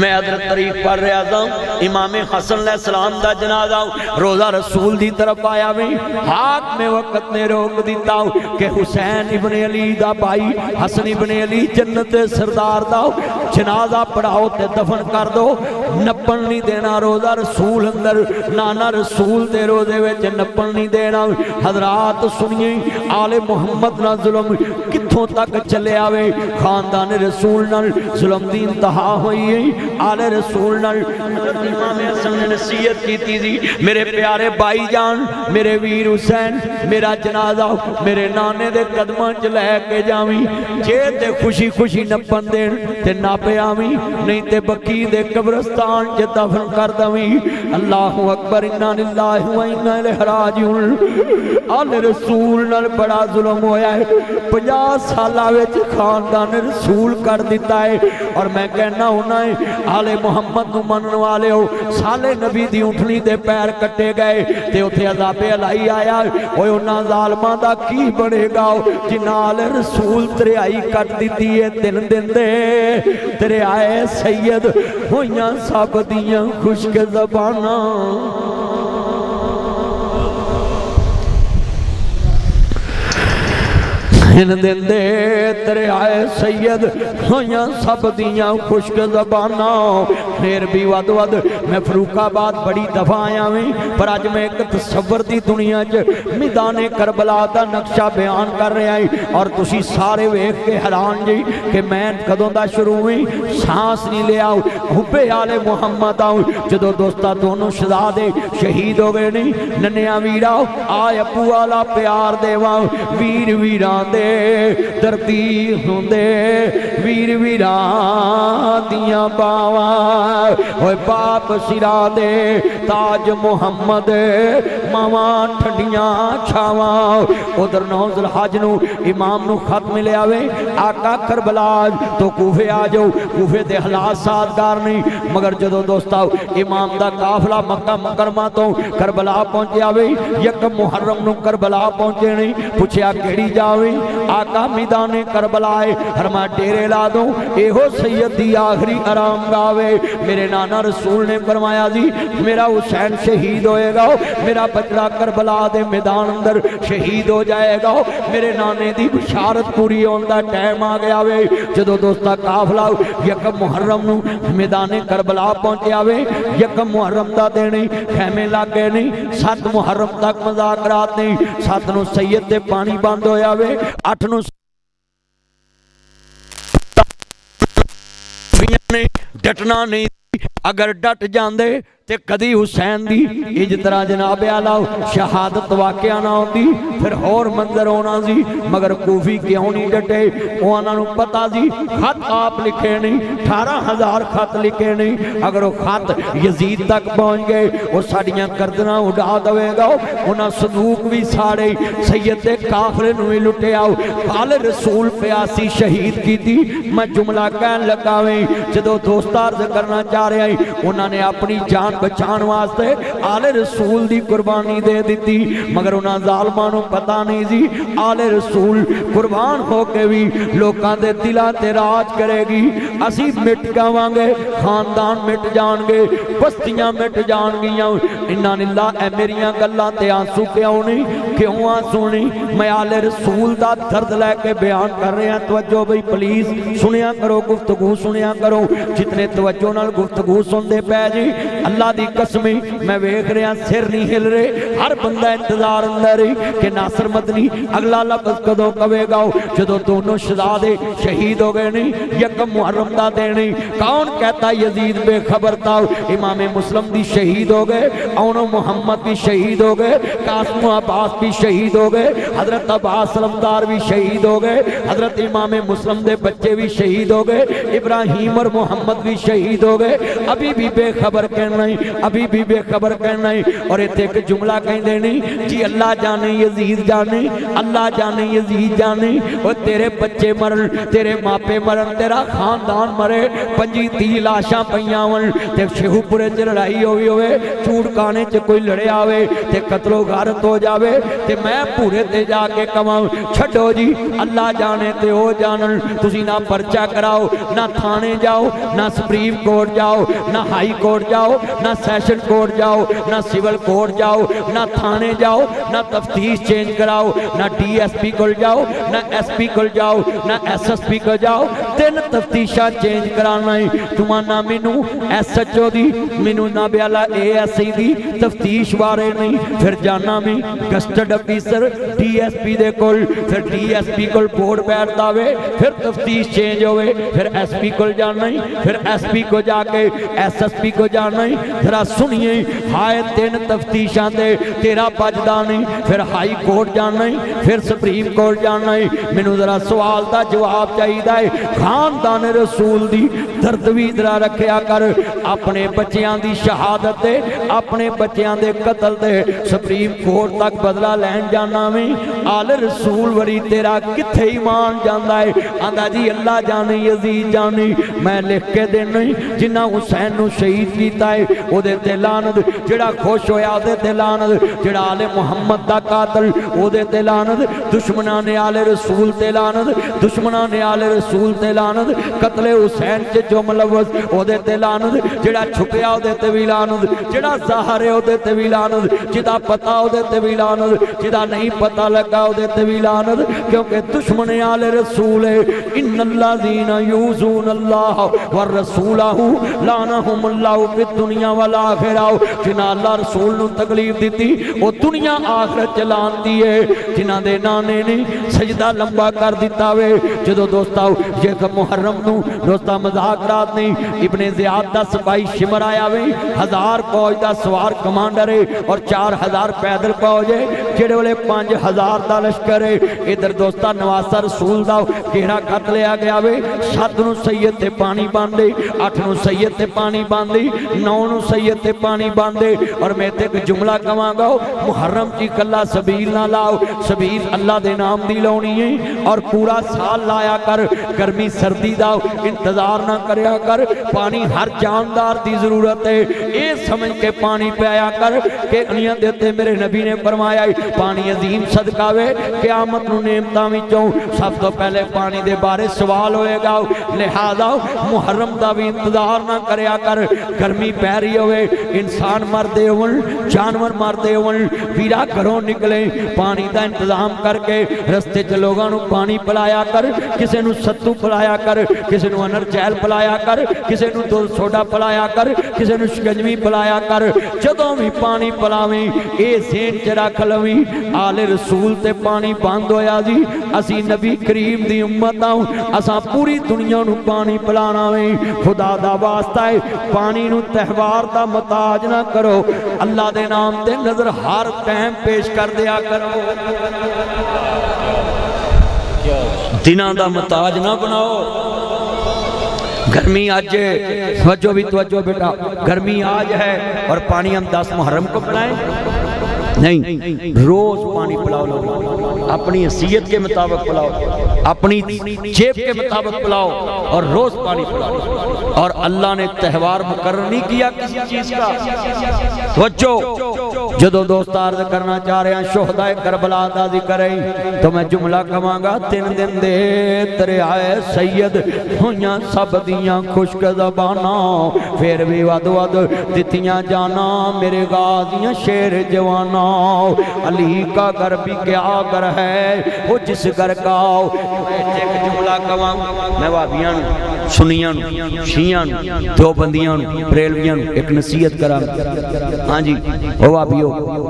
मैं हजरत तारीख पढ़ रहा था, इमाम हसन अलैहिस्सलाम दा जनाजा रोज़ा रसूल दी तरफ आया वे, हाथ में वक्त ने रोक दिता कि हुसैन इबन अली दा भाई हसन इबन अली जन्नत सरदार दा जनाजा पढ़ाओ ते दफन कर दो, नपन नहीं देना रोज़ा रसूल अंदर, नाना रसूल दे रोज़े विच नपन नहीं देना। हजरात सुनिए आले मुहम्मद ना जुल्म कित्थों तक चले आवे, खानदान रसूल नाल जुल्म दी इंतहा हुई है। आले रसूल नाल इमाम हसन ने नसीहत की थी, मेरे प्यारे भाई जान मेरे वीर हुसैन मेरा जनाजा मेरे नाने दे कदमां च लैके जावी, जे ते खुशी खुशी नपन देन ते नापे आवी, नहीं ते बकी दे कब्रस्तान च दफन कर दवी। अल्लाहु अकबर, इन्ना लिल्लाहि व इन्ना इलैहि राजिऊन। आले रसूल नाल बड़ा जुल्म होया है, 50 सालां विच खानदान रसूल कर दिता है। और मैं कहना होना है आले मुहम्मद नूं मनन वाले हो, साले नबी दी उठनी दे पैर कट्टे गए ते उत्थे अज़ाबे इलाही आया, ओए उन्हां ज़ालमां दा की बनेगा जिन्हां आले रसूल तरियाई कट दिती है। 3 दिन दे तेरे आए सैयद होइयां सब दियां खुश्क ज़बानां, इन दिन दे तेरे आए सैयद होइयां सब दियां खुश्क ज़बानां। फिर भी वध वध मैं फरूखाबाद बड़ी दफा आया वी, पर अज मैं एक तसव्वुर दी दुनिया च मैदाने करबला दा नक्शा बयान कर रहा है। और तुसी सारे वेख के हैरान जी कि मैं कदों दा शुरू हुई, सांस नहीं लिया, हुब्बे आले मुहम्मद आऊँ जदों दोस्ता दोनों शहजादे शहीद हो गए नहीं, नन्या वीरा आए अप्पू वाला प्यार देवा, वीर वीरां दे दर्दी हुंदे वीर वीरां दियां बावां, ओए बाप सिरा दे ताज मुहम्मद मावां ठंडियां छावां। उधर 9 ज़ुल्हज नूं इमाम नूं खत मिलिया वे, आका करबला तो कूफे आ जाओ, कूफे दे हालात सादगार नहीं, मगर जदों दोस्ता इमाम दा काफला मक्का मुकरमा तो करबला पहुंचिया वे, 1 मुहर्रम नूं करबला पहुंचे नहीं, पूछया केड़ी जावे, आका मैदाने करबलाए, फरमा डेरे ला दो, एहो सैयद दी आखिरी आराम गावे। मेरे नाना रसूल ने फरमाया जी मेरा हुसैन शहीद होएगा, मेरा बचड़ा करबला दे मैदान अंदर शहीद हो जाएगा, मेरे नाने दी बशारत पूरी होने दा टाइम आ गया वे। जदों दोस्ता काफला 1 मुहर्रम नूं मैदाने करबला पहुंचिया वे, 1 मुहर्रम दा दिन खैमे लग गए नहीं, 7 मुहर्रम तक मज़ाकरात नहीं, 7 नूं सैयद ते पानी बंद होया वे, 8 नूं डटना नहीं, अगर डट जाते ते कदी हुसैन दी इज्जत जनाब आला शहादत वाकया ना होती, फिर होर मंजर होना सी, मगर कूफी क्यों नहीं डटे, उन्होंने पता सी खत आप लिखे नहीं, 18,000 खत लिखे नहीं, अगर वो खत यजीद तक पहुँच गए वो साड़ियाँ गर्दना उड़ा देगा, उन्हें संदूक भी साड़े, सैयद के काफले भी लुटिया, आले रसूल प्यासी शहीद की थी। मैं जुमला कह लगा वे जो दोस्ता अर्ज करना चाह रहा है, उन्होंने अपनी जान बचाने वास्ते आले रसूल दी कुर्बानी दे दी, मगर उन्होंने जालमां नूं पता नहीं सी आले रसूल कुर्बान होके भी लोगों के दिलों ते राज करेगी। असी मिट जावांगे, खानदान मिट जाएंगे, बस्तियां मिट जाएंगियां। इन्ना निल्ला ए मेरियां गल्लां ते आंसू क्यों नहीं, क्यों आंसू नहीं? मैं आले रसूल दा दर्द लैके बयान कर रहा। तवज्जो बई प्लीज सुनिया करो, गुफ्तगू सुनिया करो, जितने तवज्जो नाल गुफ्तगू सुनते पै जी अल्लाह दी कसम मैं वेख रहा सिर नहीं हिल रहे, हर बंदा इंतजार अंदर ही कि नासर मदनी अगला लफ्ज़ कदों कवेगा। जो दोनों शहजादे शहीद हो गए नहीं, 1 मुहर्रम दा दिन नहीं, कौन कहता यजीद बेखबर था? इमाम मुस्लिम भी शहीद हो गए, औनो मुहम्मद भी शहीद हो गए, कासिम अब्बास भी शहीद हो गए, हजरत अब्बास सलमदार भी शहीद हो गए, हजरत इमाम मुस्लिम के बच्चे भी शहीद हो गए, इब्राहिम और मुहम्मद भी शहीद हो गए। अभी भी बेखबर के कहना है, अभी भी बेखबर कहना है। और इत्थे एक जुमला कहते नहीं जी, अल्लाह जाने यजीद जाने, अल्लाह जाने यजीद जाने। और तेरे बच्चे मरन, तेरे मापे मरन, तेरा खानदान मरे, 25-30 लाशां पईयां होण ते शेखूपुरे च लड़ाई होई होवे, चूड़काने च कोई लड़िया आवे ते कतलो गारत हो जावे ते मैं पूरे ते जाके कवां छड्डो जी, अल्लाह जाने ते ओ जानन। तुसी ना पर्चा कराओ, ना थाने जाओ, ना सुप्रीम कोर्ट जाओ, ना हाई कोर्ट जाओ, ना सैशन कोर्ट जाओ, ना सिविल कोर्ट जाओ, ना थाने जाओ, ना तफ्तीश चेंज कराओ, ना DSP को जाओ, ना SP को जाओ, ना SSP को जाओ। 3 तफ्तीशा चेंज कराना है। तुमाना मैनू SHO दी, मैनू ना ब्याला ASI दी तफ्तीश बारे नहीं। फिर जाना मैं कस्टड अफिसर DSP दे कोल, फिर DSP कोल बोर्ड बैठता वे, फिर तफ्तीश चेंज होवे, फिर SP को जाना है, फिर SP को जाके SSP को जाना है। जरा सुनिए, हाय 3 तफ्तीशां दे तेरा बजदा नहीं। फिर हाई कोर्ट जाना है, फिर सुप्रीम कोर्ट जाना है। मैनू जरा सवाल का जवाब चाहिए है। खानदान रसूल दी दर्द भी जरा रखिया कर। अपने बच्चों की शहादत दे, अपने बच्चों के कतल दे सुप्रीम कोर्ट तक बदला लैन जाना में आल रसूल वरी तेरा किथे ईमान जाता है। आंदा जी अल्लाह जाने यजीद जाने। मैं लिख के देना जिन्ना हुसैन नूं शहीद किया है उहदे ते लानत, जिहड़ा खुश होया उहदे ते लानत, जिहड़ा आले मुहम्मद दा कातल उहदे ते लानत, दुश्मनां ने आले रसूल ते लानत, दुश्मनां ने आले रसूल ते लानत, कतले हुसैन च जो मुलव्वस उहदे ते लानत, जिहड़ा छुपिया उहदे ते भी लानत, जिहड़ा ज़ाहिर है उहदे ते भी लानत, जिहदा पता उहदे ते भी लानत, जिहदा नहीं पता लगा उहदे ते भी लानत। क्योंकि दुश्मन आले रसूल है। इन्नल्लाज़ीना यूज़ूनल्लाह व रसूलहू लानहुमुल्लाहु फिद दुनिया वल आखिरा। जिन्हां अल्लाह रसूल नूं तकलीफ दी वो दुनिया आखिरत च लांदी है। जिन्हां दे नाने ने सजदा लंबा कर दिता वे। जदों दोस्ता जे मुहर्रम नूं दोस्ता मजाक रात नहीं इब्ने ज़ियाद दा सिपाही शिमर आया वे, 1000 फौज दा सवार कमांडर है और 4000 पैदल फौज है, जेड़े वाले 5000 दा लश्कर है। इधर दोस्ता नवासा रसूल दा घेरा कट लिया गया वे। 7 नूं सैयद ते पानी बांधे, 8 नूं सैयद ते पानी बांधे, 9 नूं सैयद ते पानी बांधे। और मैं ते एक जुमला कवांगा, मुहर्रम ची कला सबील ना लाओ, सबील अल्लाह दे नाम दी लाउणी है। और पूरा साल लाया कर, गर्मी सर्दी दा इंतजार ना करया कर। पानी हर जानदार दी जरूरत है, ये समझ के पानी पिया कर। के दुनिया देते मेरे नबी ने फरमाया पानी अजीम सदका वे। क़यामत नूं नेमतां विचों सब तो पहले पानी दे बारे सवाल होएगा। लिहाजा मुहर्रम दा भी इंतजार ना करया कर। गर्मी पै रही होवे, इंसान मरदे होण, जानवर मरदे होण, वीरा घरों निकले पानी का इंतजाम करके रस्ते च लोगों नूं पानी पिलाया कर। किसी नूं सत्तू पिलाया कर, किसी नूं अनरजैल पिलाया कर, किसी नूं दुध सोडा पिलाया कर, किसी नूं शिकंजवी पिलाया कर। जदों भी पानी पिलावें ये ज़हन च रख लवीं आले रसूल ते पानी बंद होया जी। असी नबी करीम दी उम्मत आं, असां पूरी दुनिया नूं पानी पिलाना वे। खुदा दा वास्ता है पानी नूं त्यौहार दा मुताज ना करो, अल्लाह दे नाम ते नजर हर टाइम पेश कर दिया करो। दिनां दा मुताज ना बनाओ। गर्मी आज तवज्जो भी तवज्जो बेटा, गर्मी आज है और पानी हम 10 मुहर्रम को पिलाएं नहीं, रोज पानी पिलाओ लोग, अपनी हैसियत के मुताबिक पिलाओ, अपनी जेब के मुताबिक पिलाओ और रोज पानी पिलाओ। और अल्लाह ने त्यौहार मुकर्रर नहीं किया किसी चीज का। तवज्जो, जो दोस्त अर्ज करना चाह रहे हैं शोहदाए करबला दा जिक्र है तो मैं जुमला कवांगा। 3 दिन दे दरियाए सैयद होइयां सब दियां खुश्क ज़बाना, फिर भी वध वध दित्तियां जाना मेरे गाज़ियां शेर जवाना। अली का घर भी क्या घर है वो जिस घर का। एक जुमला कवांगा मैं भाभियां सुनियां शियां देवबंदियां बरेलवियां एक नसीहत करा। हाँ जी ओ भाभियो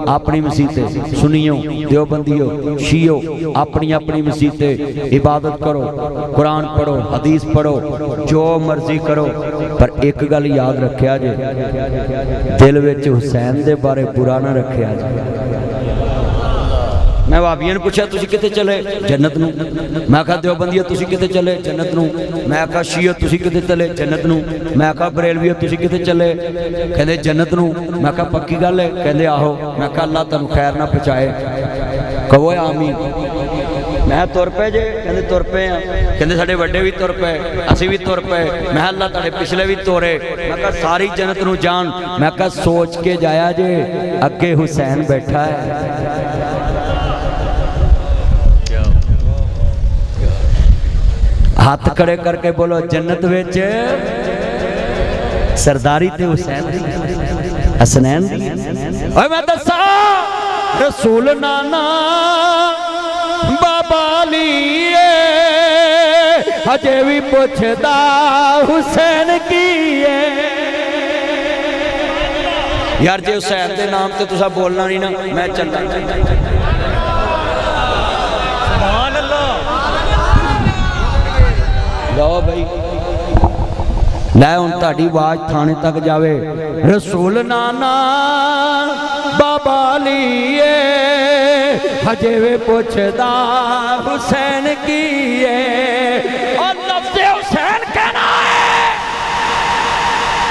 अपनी मसीते सुनियो, देवबंदियो शियो अपनी अपनी मसीते इबादत करो, कुरान पढ़ो, हदीस पढ़ो, जो मर्जी करो, पर एक गल याद रखिया जे दिल विच हुसैन दे बारे बुरा ना रखिया जे। मैं भाभिया पूछा तुसी किते चले? जन्नत नूं। मैं कहा देवबंदिया तुसी किते चले? जन्नत नूं। मैं कहा शीया तुसी किते चले? जन्नत नूं। मैं कहा बरेलविया तुसी किते चले? कहंदे जन्नत नूं। मैं कहा पक्की गल है? कहंदे आहो। मैं कहा अल्लाह तुहानूं खैर ना पहुंचाए, कहो आमीन। मैं तुर पे जे? कहंदे तुर पे आ। कहंदे साडे वड्डे भी तुर पे, असीं भी तुर पे। मैं अल्लाह तुहाडे पिछले भी तोरे। मैं कहा सारी जन्नत नूं जान। मैं कहा सोच के जाया जे अगे हुसैन बैठा है। हाथ खड़े करके बोलो जन्नत विच सरदारी ते हुसैन दी, हसनैन दी। ओए मैं दसा रसूल नाना बाबा लिए अजे भी पुछदा हुसैन की है। यार जे हुसैन के नाम ते तुसा बोलना नहीं ना, मैं चलना। लो भाई लै हुण तुहाडी आवाज थाने तक जावे। रसूल नाना बाबा लिए हजे वे पुछदा हुसैन की है। और लफ्ज़ हुसैन कहना है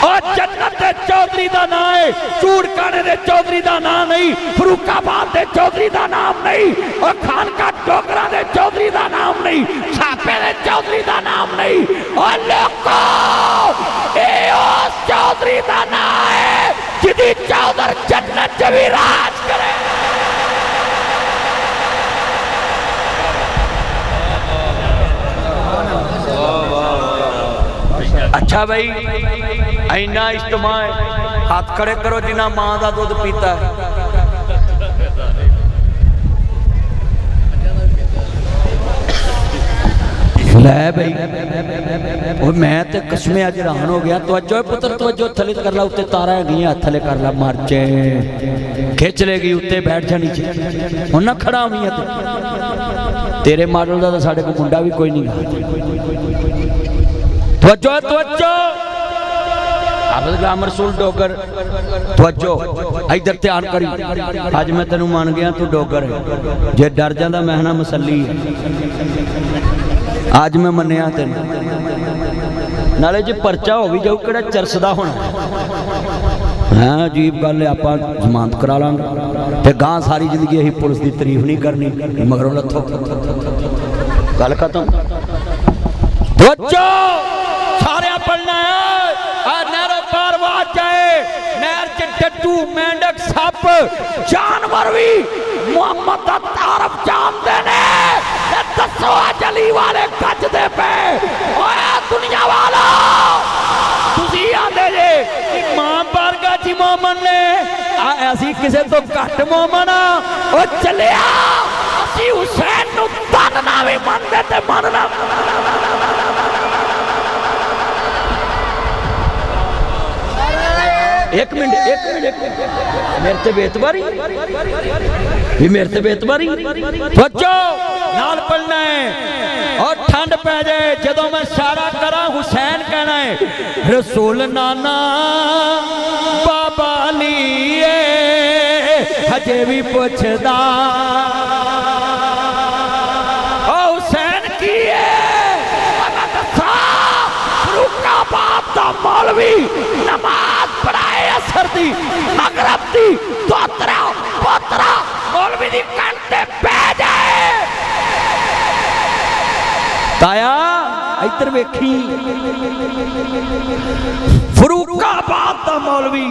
और जन्नत दे चौधरी दा नाम है, चूड़काने दे चौधरी दा नाम नहीं, फरूकाबाद दे चौधरी दा नाम नहीं, और खानका डोगरा दे चौधरी दा नाम नहीं, छापे दे चौधरी दा नाम नहीं। और लोगों ये उस चौधरी दा नाम है जिदी चौधर जन्नत च भी राज करे। अच्छा भाई इन्ना इज्तिमा है, हाथ खड़े करो जिन्ना मां का दुध पीता है। लै भाई और मैं ते कसमे अज हैरान हो गया। तवज्जो पुत्र तवज्जो, थले कर ला, उत्ते तारा है गई, थले कर ला, मरचे खिंच लेगी, उत्ते बैठ जा नीचे। हुण ना खड़ा हुई है तेरे मॉडल का तो साढ़े को मुंडा भी कोई नहीं। तवज्जो तवज्जो हाफिज़ गुलाम रसूल डोगर, तवज्जो इधर ध्यान करी। अज मैं तेनू मान गया तू डोगर है, जे डर जांदा मैं ना मसली है। आज मैं मन्निया तेन नाले जी परचा हो भी जाऊ किहड़ा चरसदा होना है। अजीब गल है, आपां जमानत करा लांगे ते गां सारी जिंदगी असीं पुलिस की तारीफ नहीं करनी, मगरों लथो गल खत्म। सारे पढ़ना है नहरों पार वाज जाए, नहर च डड्डू मेंढक सप जानवर भी मुहम्मद दा तारफ जानते ने। दसो अली वाले गजदे पे ओए दुनिया वाला तुसी आंदे जे कि मां बारगा जी मोमन ने ऐसी किसे तो घट मोमन ओ चलिया असी हुसैन नु बनना भी मनदे ते मनना। एक मिनट मेरे ते बेतबारी भी, मेरे ते बेतबारी बच्चो नाल पढ़ना है। और ठंड पै जाए जदों मैं इशारा करा हुसैन कहना है रसूल नाना बाबा लिए हजे भी पुछदा हुसैन की मौलवी नमाज पढ़ाए असर दी मगरब दी दोतरा पोतरा मौलवी दी कंटे पै जाए। ताया इधर वेखी फरूकाबाद दा मौलवी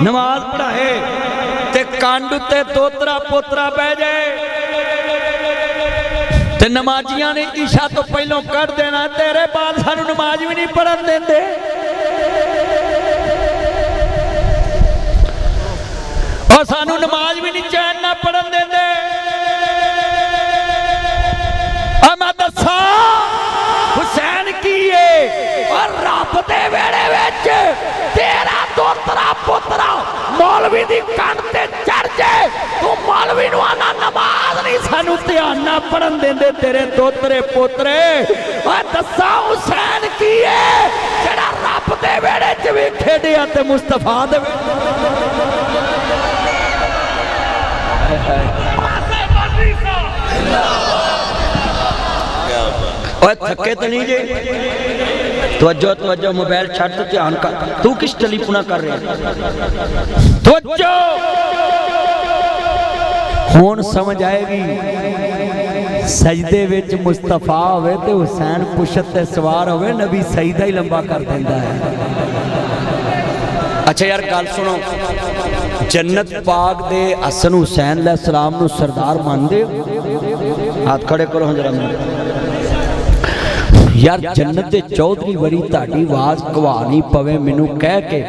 नमाज पढ़ाए ते कंड उत्ते दोतरा पोतरा पै जाए ते नमाजियां ने ईशा तो पहलों कट देना। तेरे बाल सानू नमाज भी नहीं पढ़न देंदे। और सानू नमाज भी नहीं चैन ना पढ़न देंदे। मैं दसा हुसैन की और रब दे वेड़े विच तेरा दोतरा पुत्रा मौलवी दी कंध ते चढ़ जाए तू मौलवी नूं आना नमाज नहीं सानू ध्यान ना पढ़न देंदे तेरे दोतरे पोतरे। और दसा हुसैन की जेड़ा रब दे वेड़े च भी खेडिया ते मुस्तफा दे ओए थके तो नहीं जे? तवज्जो तवज्जो, मोबाइल छड़ तो ध्यान कर। तू किस टेलीफोना कर रहा है? तवज्जो, हुण समझ आएगी। सजदे विच मुस्तफा होवे ते हुसैन पुछत ते सवार होवे, नबी सजदा ही लंबा कर देंदा है। अच्छा यार गल सुनो, जन्नत पाक दे हसन हुसैन अलैहिस्सलाम नूं सरदार मानदे हो? हाथ खड़े करो जरा। यार जन्नत दे चौधरी वरी ताड़ी आवाज घवा नहीं पवे मैनू कह के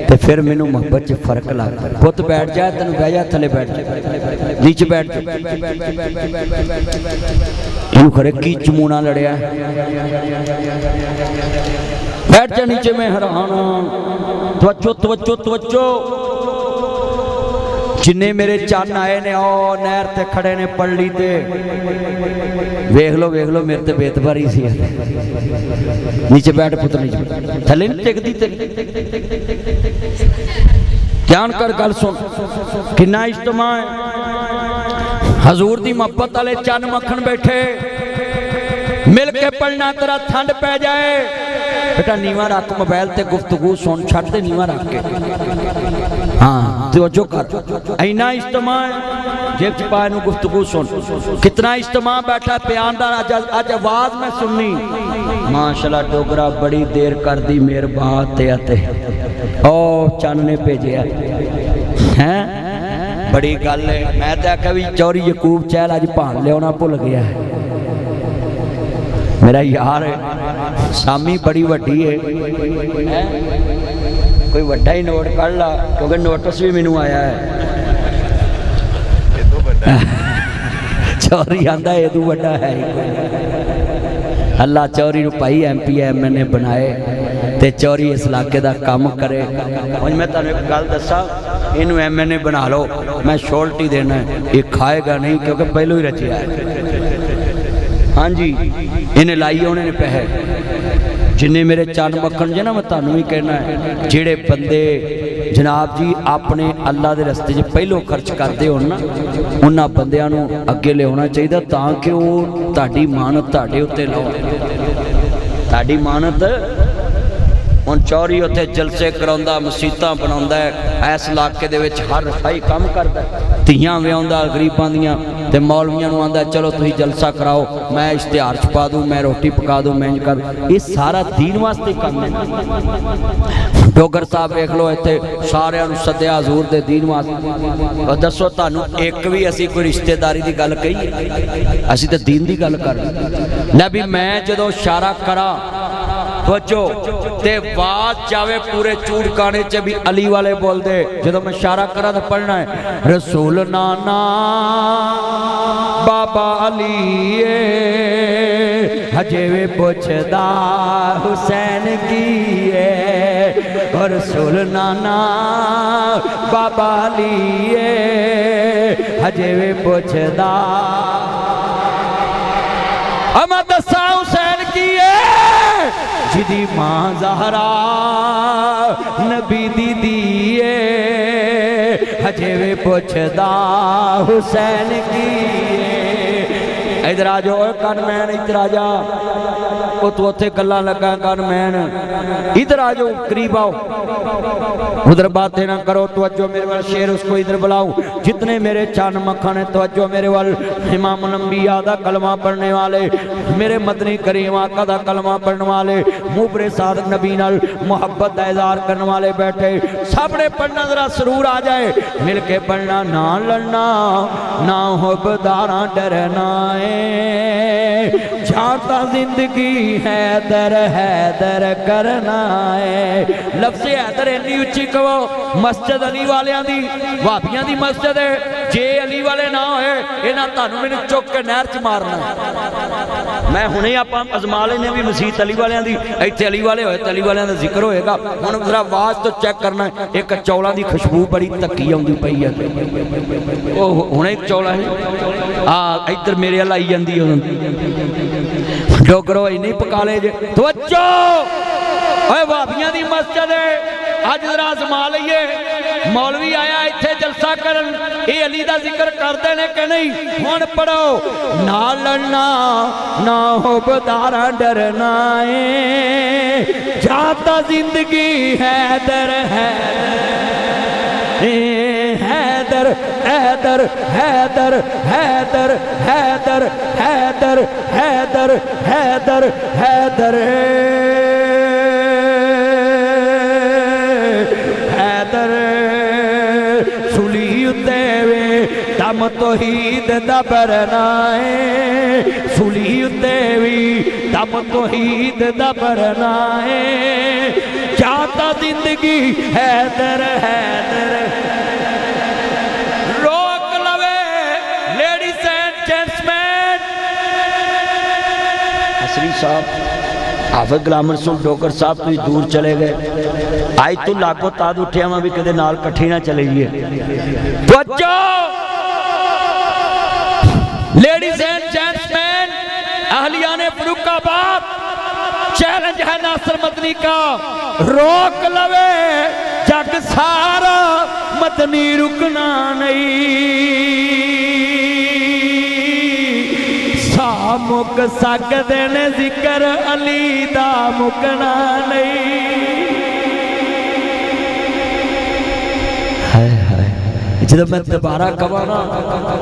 ते फिर मैनू मोहब्बत च फर्क लगदा। पुत बैठ जा, तेन बह जा, थले बैठ जा, नीचे बैठ जा। इनू खरे की चमूना लड़िया, बैठ जा नीचे। मैं हैरान तवज्जो तवज्जो तवज्जो। जिन्ने मेरे चन आए ने ओ नहर ते खड़े ने पल्ली ते, वेख लो मेरे ते बेतबारी सी। नीचे बैठ पुत्र, नीचे थले नहीं टिकदी तेरी। ध्यान कर गल सुन, किन्ना इज्तमा है। हजूर दी मोहब्बत वाले चन मक्खन बैठे, मिल के पढ़ना तेरा ठंड पै जाए। बेटा नीवा रख, मोबाइल ते गुफ्तगू सुन, छड़ दे नीवा रख के। हाँ तवज्जो कर, इन्ना इज्तमा है। जेब च पा नू गुफ्तगू सुन, कितना इज्तमा बैठा प्यार दा। अज आवाज मैं सुननी, माशाअल्लाह डोगरा बड़ी देर कर दी मेर बात ते अते ओ चन ने भेजिया हैं। बड़ी गल है। मैं तो आख्या भी चौरी यकूब चहल अज भान लिया भुल गया है। मेरा यार सामी बड़ी वड्डी है, कोई वड्डा ही नोट कढ़ ला, क्योंकि नोटिस भी मैनू आया है। चौरी आंदा एदू वड्डा है ही। अल्लाह चौरी नू भाई MP MNA बनाए ते चौरी इस इलाके का काम करे। हुण मैं तुहानू एक गल दसा, इनू MNA बना लो, मैं श्योरिटी देना है ये खाएगा नहीं, क्योंकि पहलों ही रचिया है। हाँ जी, इन्हें लाई उन्होंने पैसे। जिन्ने मेरे चन मक्खन जे ना, मैं तुहानू भी कहना है, जेड़े बंदे जनाब जी अपने अल्लाह के रस्ते च पहलों खर्च करते हो ना, उन्हां बंदियां नू अगे लियाना चाहिए, ताकि वो तुहाडी मानत तुहाडे उत्ते लाओ। तुहाडी मानत हुण चौरी उत्थे जलसे कराउंदा, मसीतां बनाउंदा है, इस इलाके दे विच हर रफाई काम करदा, धीआं विआउंदा गरीबां दीआं, ते मौलवियां नूं आंदा चलो तुसीं जलसा कराओ, मैं इश्तिहार छपा दूं, मैं रोटी पका दूं, मैं इंज कर। ये सारा दीन वास्ते काम है। डोगर साहब वेख लो, इत्थे सारिआं नूं सद्दिआ हजूर दे दीन वास्ते। दसो तुहानूं एक भी असीं कोई रिश्तेदारी दी गल कही? असीं तां दीन दी गल कर। ले भी मैं जदों इशारा करा बचो ते आवाज जावे पूरे चूड़काने च भी अली वाले बोल दे। जो मैं इशारा करा तो पढ़ना है, रसूल नाना बाबा अली हजे वे पुछदा हुसैन की और रसूल नाना बाबा अली हजे वे पुछदा अमा दसा हुसैन की जिदी मां ज़हरा नबी दीदी हजे वे पुछदा हुसैन की। इधर आ जाओ कन मैन, इधर आ जा, तू उत्थे गल्लां लगा कन मैन, इधर आ जाओ करीब आओ, उधर बातें ना करो। तवज्जो मेरे वाल, शेर उसको इधर बुलाओ। जितने मेरे चान मक्खन है तवज्जो मेरे वाल। इमाम नंबिया दा कलमा पढ़ने वाले, मेरे मदनी करीम आका दा कलमा पढ़ने वाले, मुबरे सादक नबी नाल मोहब्बत दा इज़हार करने वाले बैठे, सबने पढ़ना जरा सरूर आ जाए। मिल के पढ़ना, ना लड़ना ना हुब्बदारा डरना जाता जिंदगी हैदर करना है। लफ्ज़ हैदर इन्नी उच्ची कहो, मस्जिद अली वालियां दी भाबियां दी मस्जिद है, जे अली वाले ना होए इन्हां तुहानूं मैनूं चुक के नहर च मारना। मैं हुणे आपां अजमा लेने भी मसीत अली वालियां दी, इत्थे अली वाले होए ते अली वालियां दा जिक्र होएगा। हुण जरा आवाज़ तो चेक करना, एक चौलां दी खुशबू बड़ी तक्की आउंदी पई है, ओह हुणे चौलां आ इधर मेरे अल आई जांदी है। डोगरो इन्नी पका ले जे। तवज्जो, ओए भाबियां दी मस्जिद है, अज जरा आजमा लईए। मौलवी आया इत्थे जलसा करन, ये अली दा जिक्र करते ने कि नहीं? हुण पढ़ो, ना लड़ना ना हो बदारा डरना है, जाता जिंदगी हैदर है, हैदर हैदर हैदर हैदर हैदर हैदर हैदर हैदर हैदर हैदर सुली देवे दम तौहीद दा बरना है, सुली देवी दम तौहीद दा बरना है, जाता जिंदगी हैदर हैदर। रोक लवे लेडीज एंड जेंट्समैन। असरी साहब हाफिज गुलाम रसूल डोगर साहब तुम दूर चले गए, आज तू लागो ताद उठिया मैं भी कदे नाल कट्ठी ना चले जाइए। लेडीज एंड जेंट्समैन, अहलियाने फर्रुखाबाद, चैलेंज है नासिर मदनी का। रोक लवे जग सारा, मदनी रुकना नहीं। सा मुक सकदे ने जिक्र अली दा मुकना नहीं। जब मैं दोबारा कहा ना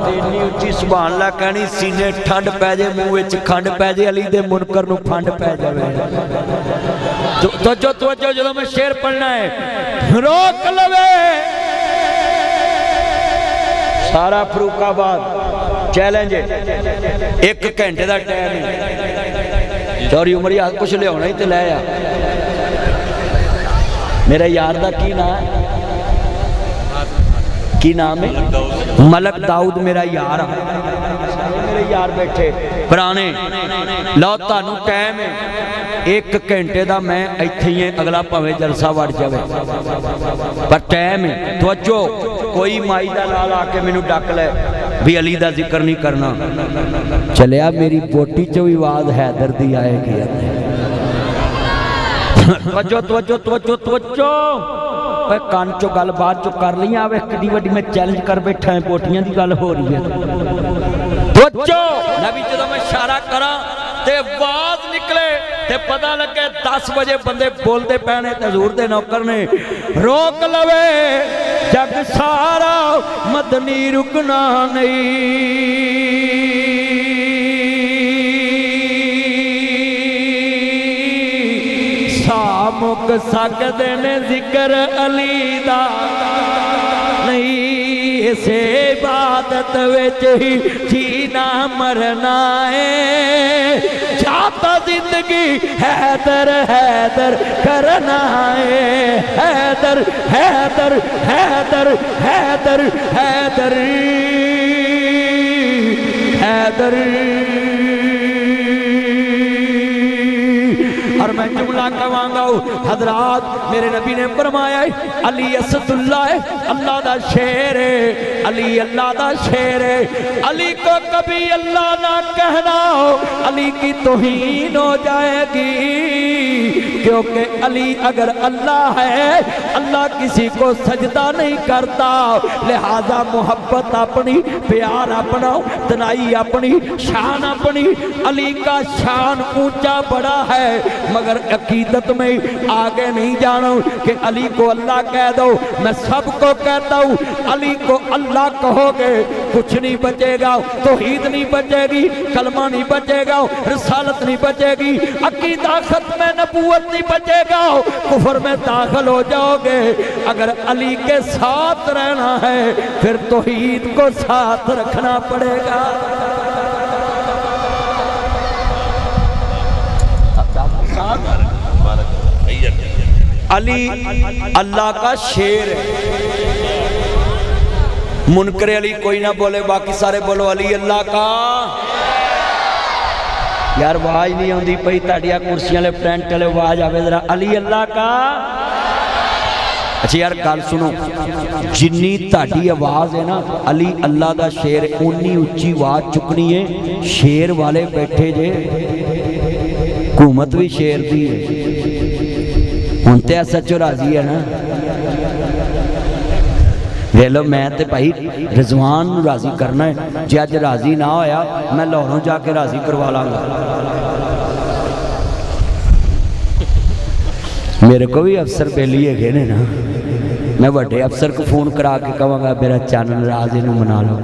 इन्नी उच्ची सुभान अल्लाह कहनी, सीने ठंड पै जाए, मूँह विच खंड पै जाए, अली दे मुनकर नूं फंड पै जाए। तवज्जो जो मैं शेर पढ़ना है। रोक लवे सारा फर्रुखाबाद, चैलेंज 1 घंटे का टाइम है। चौरी उमर यार कुछ लिया ही तो लै आ। मेरा यार का की नाम है, की नाम है? मलक दाऊद मेरा यार है। मेरे यार बैठे पुराने। लो तुहानू टाइम है 1 घंटे का, मैं इत्थे ही अगला भावें जलसा वड़ जाए, पर टाइम है। तवज्जो, कोई माई का लाल आके मैनू डक ले भी अली का जिक्र नहीं करना। चलिया मेरी बोटी चो भी आवाज हैदर दी आएगी। तवज्जो तवज्जो तवज्जो तवज्जो, कान चो गल बाद चो कर ली। आवे कितनी वड्डी मैं चैलेंज कर बैठा है, बोटियां की गल हो रही है। तवज्जो, नबी जदों मैं इशारा करा ते आवाज निकले ते पता लगे 10 बजे बंदे बोलते पैने ते हजूर दे नौकर ने। रोक लवे जग सारा, मदनी रुकना नहीं। मुक सकदे ने जिक्र अली दा नहीं। इसे इबादत विच ही जीना मरना है, जाता जिंदगी हैदर हैदर करना है। हैदर हैदर हैदर हैदर हैदर हैदर। और मैं जुमला कहवांगा, हजरात मेरे नबी ने फरमाया अली असदुल्लाह है, अल्लाह दा शेर है। अली अल्लाह दा शेर है। अली को कभी अल्लाह ना कहना, अली की तौहीन हो जाएगी। क्योंकि अली अगर अल्लाह है, अल्लाह किसी को सजदा नहीं करता। लिहाजा मोहब्बत अपनी, प्यार अपना, तनाई अपनी, शान अपनी। अली का शान ऊंचा बड़ा है, मगर अकीदत में आगे नहीं जाना कि अली को अल्लाह कह दो। मैं सबको कहता हूँ अली को अल्लाह कहोगे कुछ नहीं बचेगा, तौहीद नहीं बचेगी, कलमा नहीं बचेगा, रिसालत नहीं बचेगी, अकीदा खत्म नबूवत नहीं बचेगा, कुफर में दाखिल हो जाओगे। अगर अली के साथ रहना है फिर तौहीद को साथ रखना पड़ेगा। अली अल्लाह का शेर है। मुनकरे अली कोई ना बोले, बाकी सारे बोलो अली अल्लाह का। यार आवाज नहीं आती पई, ताड़िया कुर्सियां वाले फ्रंट वाले आवाज आवे जरा, अली अल्लाह का। अच्छा यार गल सुनो, जिन्नी ताड़ी आवाज है ना अली अल्लाह का शेर, उन्नी उच्ची आवाज चुकनी है। शेर वाले बैठे जे, हुकूमत भी शेर दी है। हुण ते SHO राजी है ना, देख लो मैं तो भाई रिजवान नूं राजी करना है, जे अज राजी ना होया मैं लाहौरों जाके राजी करवा लांगा। मेरे को भी अफसर बेली है ने ना, मैं बड़े अफसर को फोन करा के कहूँगा मेरा चैन नाराज इनू मना लो,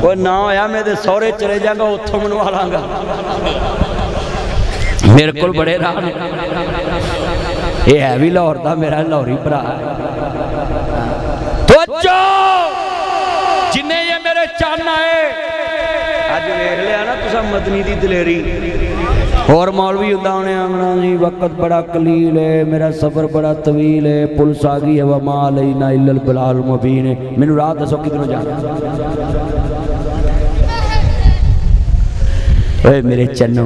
वो ना होया मैं तो सौरे चले जाऊंगा उतों मनवा लांगा। मेरे को बड़े राह ने, ये है भी लाहौर का मेरा लाहौरी भरा है। तो जिन्ने ये मेरे चन आए अज वेख लिया ना तुसा मदनी दी दलेरी। और मौलवी होंदा उन्हें आंगना जी वक्त बड़ा कलील है, मेरा सफर बड़ा तवील है, पुलिस आ गई है वमा अलैना इल्लल बलाल मुबीन है। मैनू राह दसो किधरों जाना। ओए मेरे चन्नो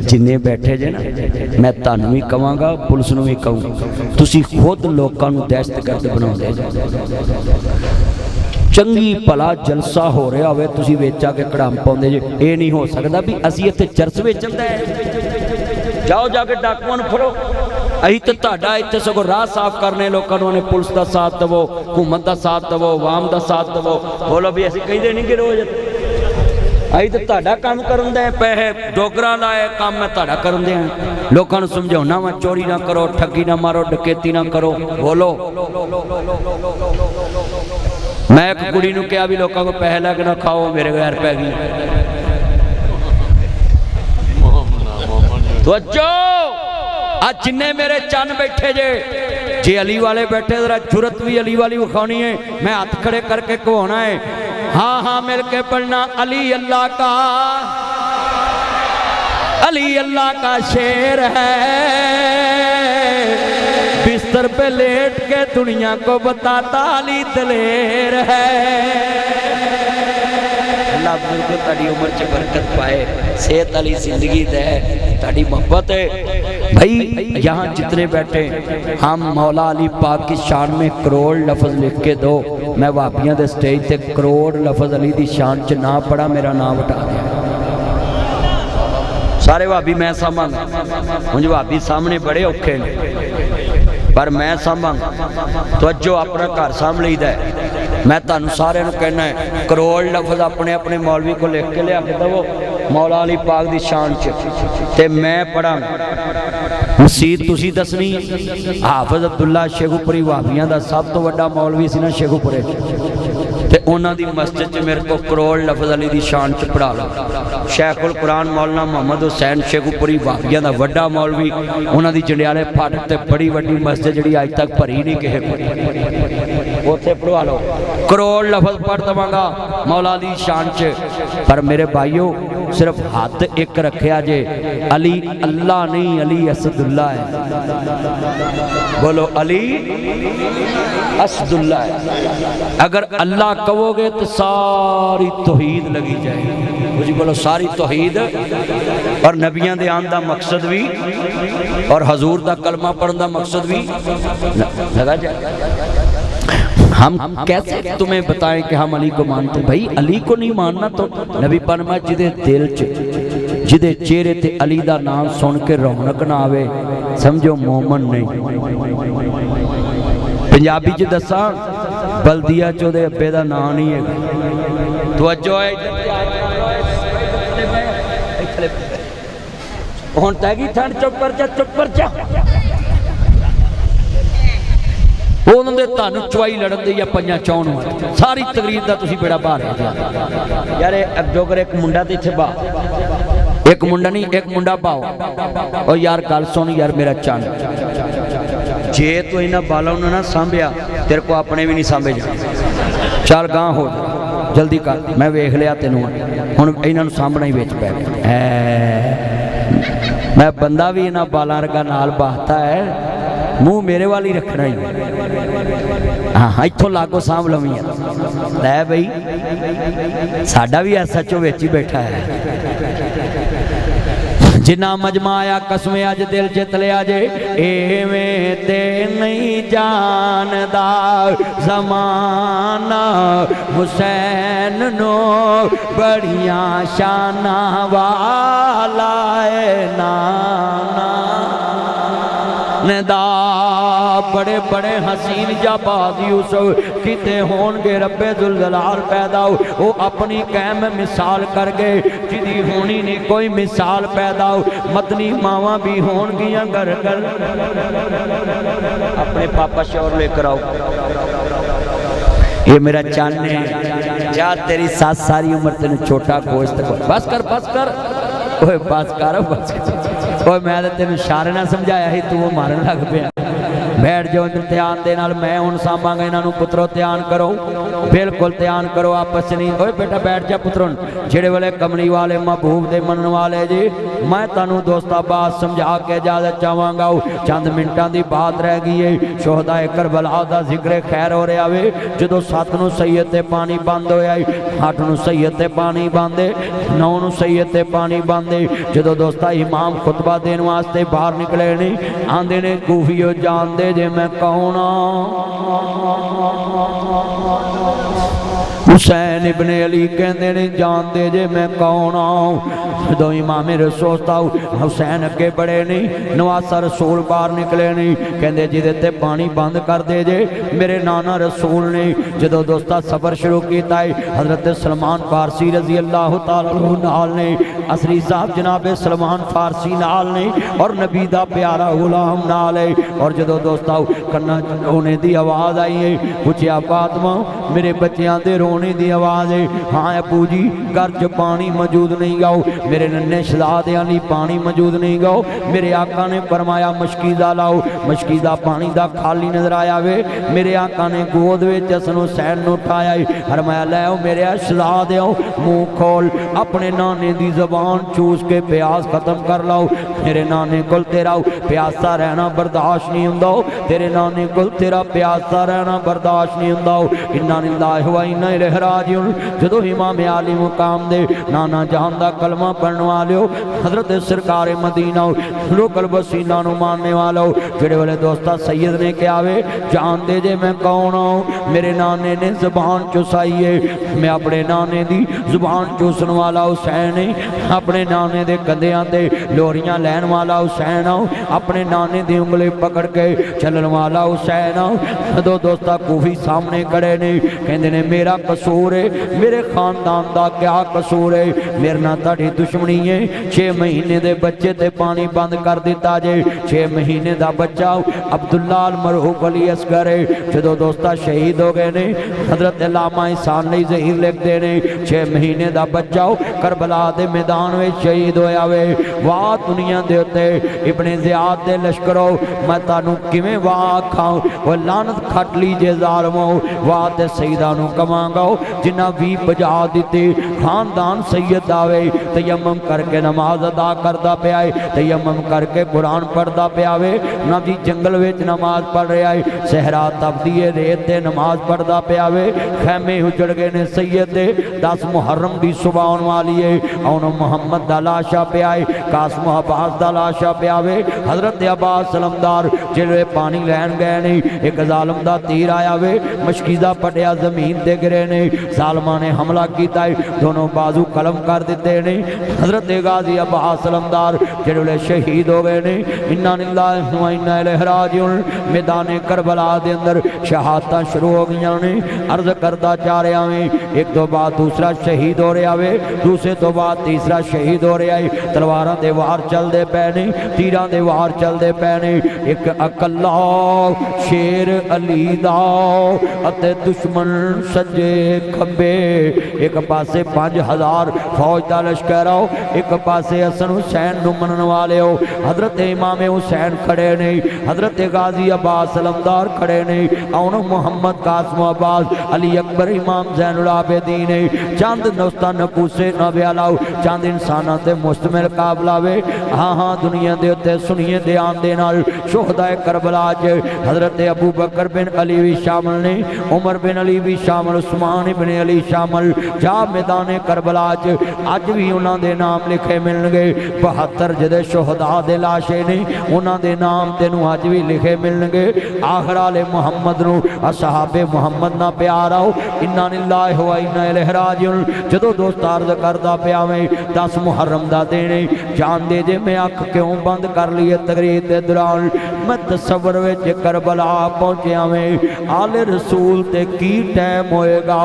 जिन्ने बैठे जे ना, मैं तुहानू भी कहांगा पुलिस नूं भी कहूँ, तुसी खुद लोकां नूं दहशतगर्द बनाउंदे जे। चंगी भला जलसा हो रहा हो तुसी वेच आके कड़ाम पाउंदे जे। ये नहीं हो सकता भी असी इत्थे चरस वेचण दा जाओ जाके डाकुआं नूं फड़ो। असीं तो तुहाडा इत्थे सगों राह साफ करने लोकां नूं ने पुलिस दा साथ दवो, हुकूमत दा साथ दवो, आवाम दा साथ दवो। बोलो भी असीं कहिंदे नहीं कि रोज असीं तो तुहाडा काम करन दे पैसे डोगरा लाए काम मैं तुहाडा करन दे लोकां नूं समझाउणा वा चोरी ना करो, ठगी ना मारो, डकैती ना करो। बोलो मैं एक कुड़ी नूं कहा भी लोगों को पैसे लैके ना खाओ, मेरे गैर पै गई। तो आज जिन्ने मेरे चन बैठे जे अली वाले बैठे जरा जुरत भी अली वाली विखानी है। मैं हाथ खड़े करके कहना है हाँ हाँ मिल के पढ़ना अली अल्लाह का, अली अल्लाह का शेर है, बिस्तर पे लेट के दुनिया को बताता अली दलेर है। अल्लाह बिल्कुल ताड़ी उम्र च बरकत पाए, सेहत वाली जिंदगी दे, ताड़ी मोहब्बत है। भाई यहाँ जितने बैठे हम मौला अली पाक की शान में करोड़ लफ्ज लिख के दो। मैं वापियां दे स्टेज ते करोड़ लफ्ज अली दी शान च ना पढ़ा मेरा नाम उठा दिया। सारे भाभी मैं सामांगा, मुझे भाभी सामने बड़े औखे ने पर मैं सामांगा। तो अजो अपना घर साम लीदा है। मैं तुहानू सारे नू कहना है करोड़ लफ्ज अपने अपने मौलवी को लिख के लिया के दवो मौला अली पाक दी शान च ते मैं पढ़ा। मसीत तुसी दसनी हाफिज अब्दुल्ला शेखुपुरी वाबियां दा सब तो वड्डा मौलवी सी ना शेखुपुरे ते उन्हां दी मस्जिद च मेरे को करोड़ लफ्ज अली दी शान च पढ़ा लो। शेखुल कुरान मौलाना मोहम्मद हुसैन शेखुपुरी वाबियां दा वड्डा मौलवी, उन्हां दी जंडियाले फाटक ते बड़ी वड्डी मस्जिद जिहड़ी अज तक भरी नहीं किसे कोई, उत्थे पढ़वा लो। करोड़ लफ्ज पढ़ दवांगा मौला दी शान च। पर मेरे भाइयों सिर्फ हाथ एक रखिया जे, अली अल्लाह नहीं अली असदुल्ला है। बोलो अली असदुल्ला है। अगर अल्लाह कहोगे तो सारी तौहीद लगी जाएगी। मुझे बोलो सारी तौहीद और नबियां दे आन दा मकसद भी और हजूर दा कलमा पढ़न दा मकसद भी लगा जाए। हम कैसे तुम्हें बताएं कि हम अली को मानते? भाई अली को नहीं मानना तो नबी परमा जिदे दिल च जिदे चेहरे ते अली दा नाम सुन के रौनक ना आवे समझो मोमन नहीं। पंजाबी च दसा बल्दिया च ओदे अब्बे दा नाम नहीं है। तवज्जो है हुण तैगी ठंड चुप कर जा, चुप कर जा। उन्होंने तुहानू चवाई लड़न दी या पंजा चाउन सारी तकरीर का तुसीं बेड़ा भार यार। जोगर एक मुंडा तो इत्थे बा, एक मुंडा नहीं एक मुंडा पाओ। और यार गल सुन यार मेरा चंद, जे तू इन्हां बालों नूं ना सांभिया तेरे को अपने भी नहीं सांभे जा। चल गां हो जल्दी कर, मैं वेख लिया तेनू हुण इन्हां नूं सांभना ही विच पै गया। मैं बंदा भी इन्हां बालां वर्गा नाल बहता है, मुँह मेरे वाल ही रखना ही। हाँ इत्थों लागो सांभ लवी लै बई, साडा भी SHO विच ही बैठा है। जिन्ना मजमा आया कसमें अज दिल चित लिया जे, एवें ते नहीं जानदा ज़माना हुसैन नो बड़ियां शाना वाला है नाना दा बड़े बड़े हसीन जाबाज यूसुफ किते होणगे रब्बे दुल जलाल पैदा वो अपनी कैम मिसाल कर गए जिदी होनी नहीं कोई मिसाल पैदा मदनी मावां भी होणगियां घर घर। अपने पापा शोर लेकर आओ, ये मेरा चन्न है, जा तेरी सात सारी उम्र तेन छोटा गोश्त बस कर बस कर ओए बस कर बस कर। ओए मैं तेन इशारे ना समझाया ही तू मारन लग पिया। बैठ जाओ ध्यान दे नाल मैं हुण सामांगा इन्हां पुत्रो ध्यान करो बिल्कुल ध्यान करो आपस नहीं। ओए बेटा बैठ जा पुत्रों जेड़े वाले कमली वाले महबूब दे मनन वाले जी मैं तुहानू दोस्ता बात समझा के इजाजत चाहांगा। चंद मिनटां दी बात रह गई है। शोहदाए करबला दा जिक्र खैर हो रहा वे जदों 7 नूं सैयद ते पानी बंद होया 8 नूं सैयद ते पानी बंद 9 नूं सैयद ते पानी बंद जदों दोस्ता इमाम खुतबा देने वास्ते बाहर निकले नहीं आंदे ने कूफियो जानदे जे मैं कौन हुसैन इब्ने अली कहते ने जानते जे मैं कौन आऊँ। जो इमाम रसूल हुसैन अगे बड़े नहीं नवासा रसूल बाहर निकले नहीं कहते जिदे ते पानी बंद कर दे जे मेरे नाना रसूल ने। जो दोस्ता सफर शुरू किया है हजरत सलमान फारसी रजी अल्लाह तआला नाल ने असरी साहब जनाबे सलमान फारसी नाल ने और नबी दा प्यारा गुलाम नाल है। और जो दोस्ता कन्ना रोने की आवाज़ आई है पूछया फातिमा मेरे बच्चों के रोने की आवाज़ है। हाँ अबू जी घर च पानी मौजूद नहीं गाओ मेरे नन्हे शहजादियां लई पानी मौजूद नहीं गाओ। मेरे आका ने फरमाया मशकीदा लाओ मशकीदा पानी का खाली नजर आया वे मेरे आका ने गोद विच हसन हुसैन नूं उठाया फरमाया लै मेरे शहजादियों मुँह खोल अपने नाने की जबान चूस के प्यास खत्म कर लाओ। मेरे नाने को तेरा प्यासा रहना बर्दाश्त नहीं हुंदा तेरे नाने को तेरा प्यासा रहना बर्दाश्त नहीं हुंदा। इन्ना लिल्लाहि व इन्ना इलैहि राजिऊन। जदों इमाम आली मुकाम दे नाना जान दा कलमा पढ़ने वाले हजरत सरकार मदीना लोकल वसीला नूं मानने वालों जेड़े वाले दोस्ता सैयद ने क्या वे जान दे जे मैं कौन हूँ। मेरे नाने ने जुबान चुसाई है मैं अपने नाने दी जुबान चूसन वाला हुसैन है। अपने नाने दे कंधियां ते लोरियां लैन वाला हुसैन हूँ अपने नाने दी उंगली पकड़ के चलन वाला हुसैन हूँ। दो दोस्ता कूफी सामने खड़े ने कहते ने मेरा कसूर है मेरे खानदान का क्या कसूर है मेरे ना ताड़ी दुश्मनी है। 6 महीने दे बच्चे ते पानी बंद कर दिता जे 6 महीने का बच्चा अब्दुल्ला अल मरूफ अली असगर है। जो दोस्ता शहीद हो गए ने हजरत अल्लामा इंसान नहीं ज़हीर लिखते ने 6 महीने का बच्चा करबला के मैदान में शहीद होया वे। वाह दुनिया के उत्ते इब्ने ज़ियाद दे लश्करों मैं तुहानू किवें वाह आखां वो लानत खट लीजे ज़ालिमो वाह ते सईदा नू कवांगा जिन्ना भी बजा दिते खानदान सैयद आवे तयम्मुम करके नमाज अदा करता पिया है तयम्मुम करके कुरान पढ़ता पिया वे ना जी जंगल विच नमाज पढ़ रहा है सहरा तपदी है रेत ते नमाज पढ़ता पिया वे खैमे उजड़ गए ने सैयद दे 10 मुहर्रम की सुबह आने वाली है और मुहम्मद दा लाशा पिया है कासिम अब्बास दा लाशा पिया वे हजरत अब्बास सलमदार जिहड़े पानी लैन गए नहीं एक जालम दा तीर आया वे मशकीदा पटिया जमीन ते गिरे ने जालमा ने हमला किया दोनों बाजू कलम कर दिते ने हजरत गाजी अब्बास सलमदार जिहड़े शहीद हो गए ने। इन्ना लिल्लाहि व इन्ना इलैहि राजिऊन। मैदान करबला दे अंदर शहादतां शुरू हो गई ने अर्ज करता जा रहा है एक तो बाद दूसरा शहीद हो रहा है दूसरे तो बाद तीसरा शहीद हो रहा है। तलवारां दे वार चलते पे ने तीरां दे वार चलते पे ने एक अकल्ला शेर अली दा अते दुश्मन सज्जे खब्बे एक पासे 5000 फौज का लश्कर आओ एक पासे हसन हुसैन नूं मनन वाले हो हजरत इमाम हुसैन खड़े नहीं हजरत गाजी अब्बास सलमदार खड़े नहीं और मुहम्मद कासिम अब्बास अली अकबर इमाम ज़ैनुल आबिदीन ने चंद नुस्ता नकूसे नबिया लाओ चंद इंसाना ते मुश्तमिल काबला वे। हाँ हाँ दुनिया के उत्ते सुनिए ध्यान दे नाल शोहदाए करबला च हजरत अबू बकर बिन अली भी शामिल ने उमर बिन अली भी शामिल उस्मान इब्ने अली शामिल जा मैदान करबला च अज भी उन्होंने नाम लिखे मिलणगे 72 जिहदे शोहदा दे लाशे ने उन्होंने नाम तेनू अज भी लिखे मिलणगे। आखिर आले मुहम्मद नू असहाबे मुहम्मद ना प्यार आओ इन्ना लिल्लाहि व इन्ना इलैहि राजिऊन। जदों दोस्त अर्ज करदा पिया मैं 10 मुहर्रम दा दिन जान दे जे मैं अख क्यों बंद कर ली है तकरीर के दौरान मैं तसव्वुर विच करबला पहुंचिया में आले रसूल ते की टाइम होएगा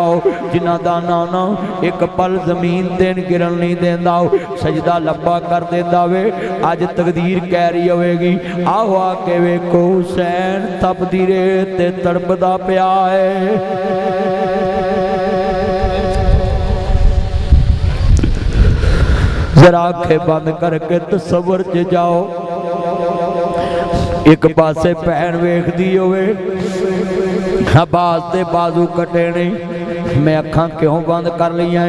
जिन्हां दा नाना एक पल जमीन ते गिरन नहीं देंदा सजदा लंबा कर देंदा वे अज तकदीर कह रही होएगी आओ आके वेखो हुसैन तपदी रेत ते तड़पदा पिया है। जरा आंखें बंद करके तसव्वुर च जाओ एक पासे भैन वेखदी होवे अब्बास दे बाजू कटे ने मैं अखां क्यों बंद कर लिया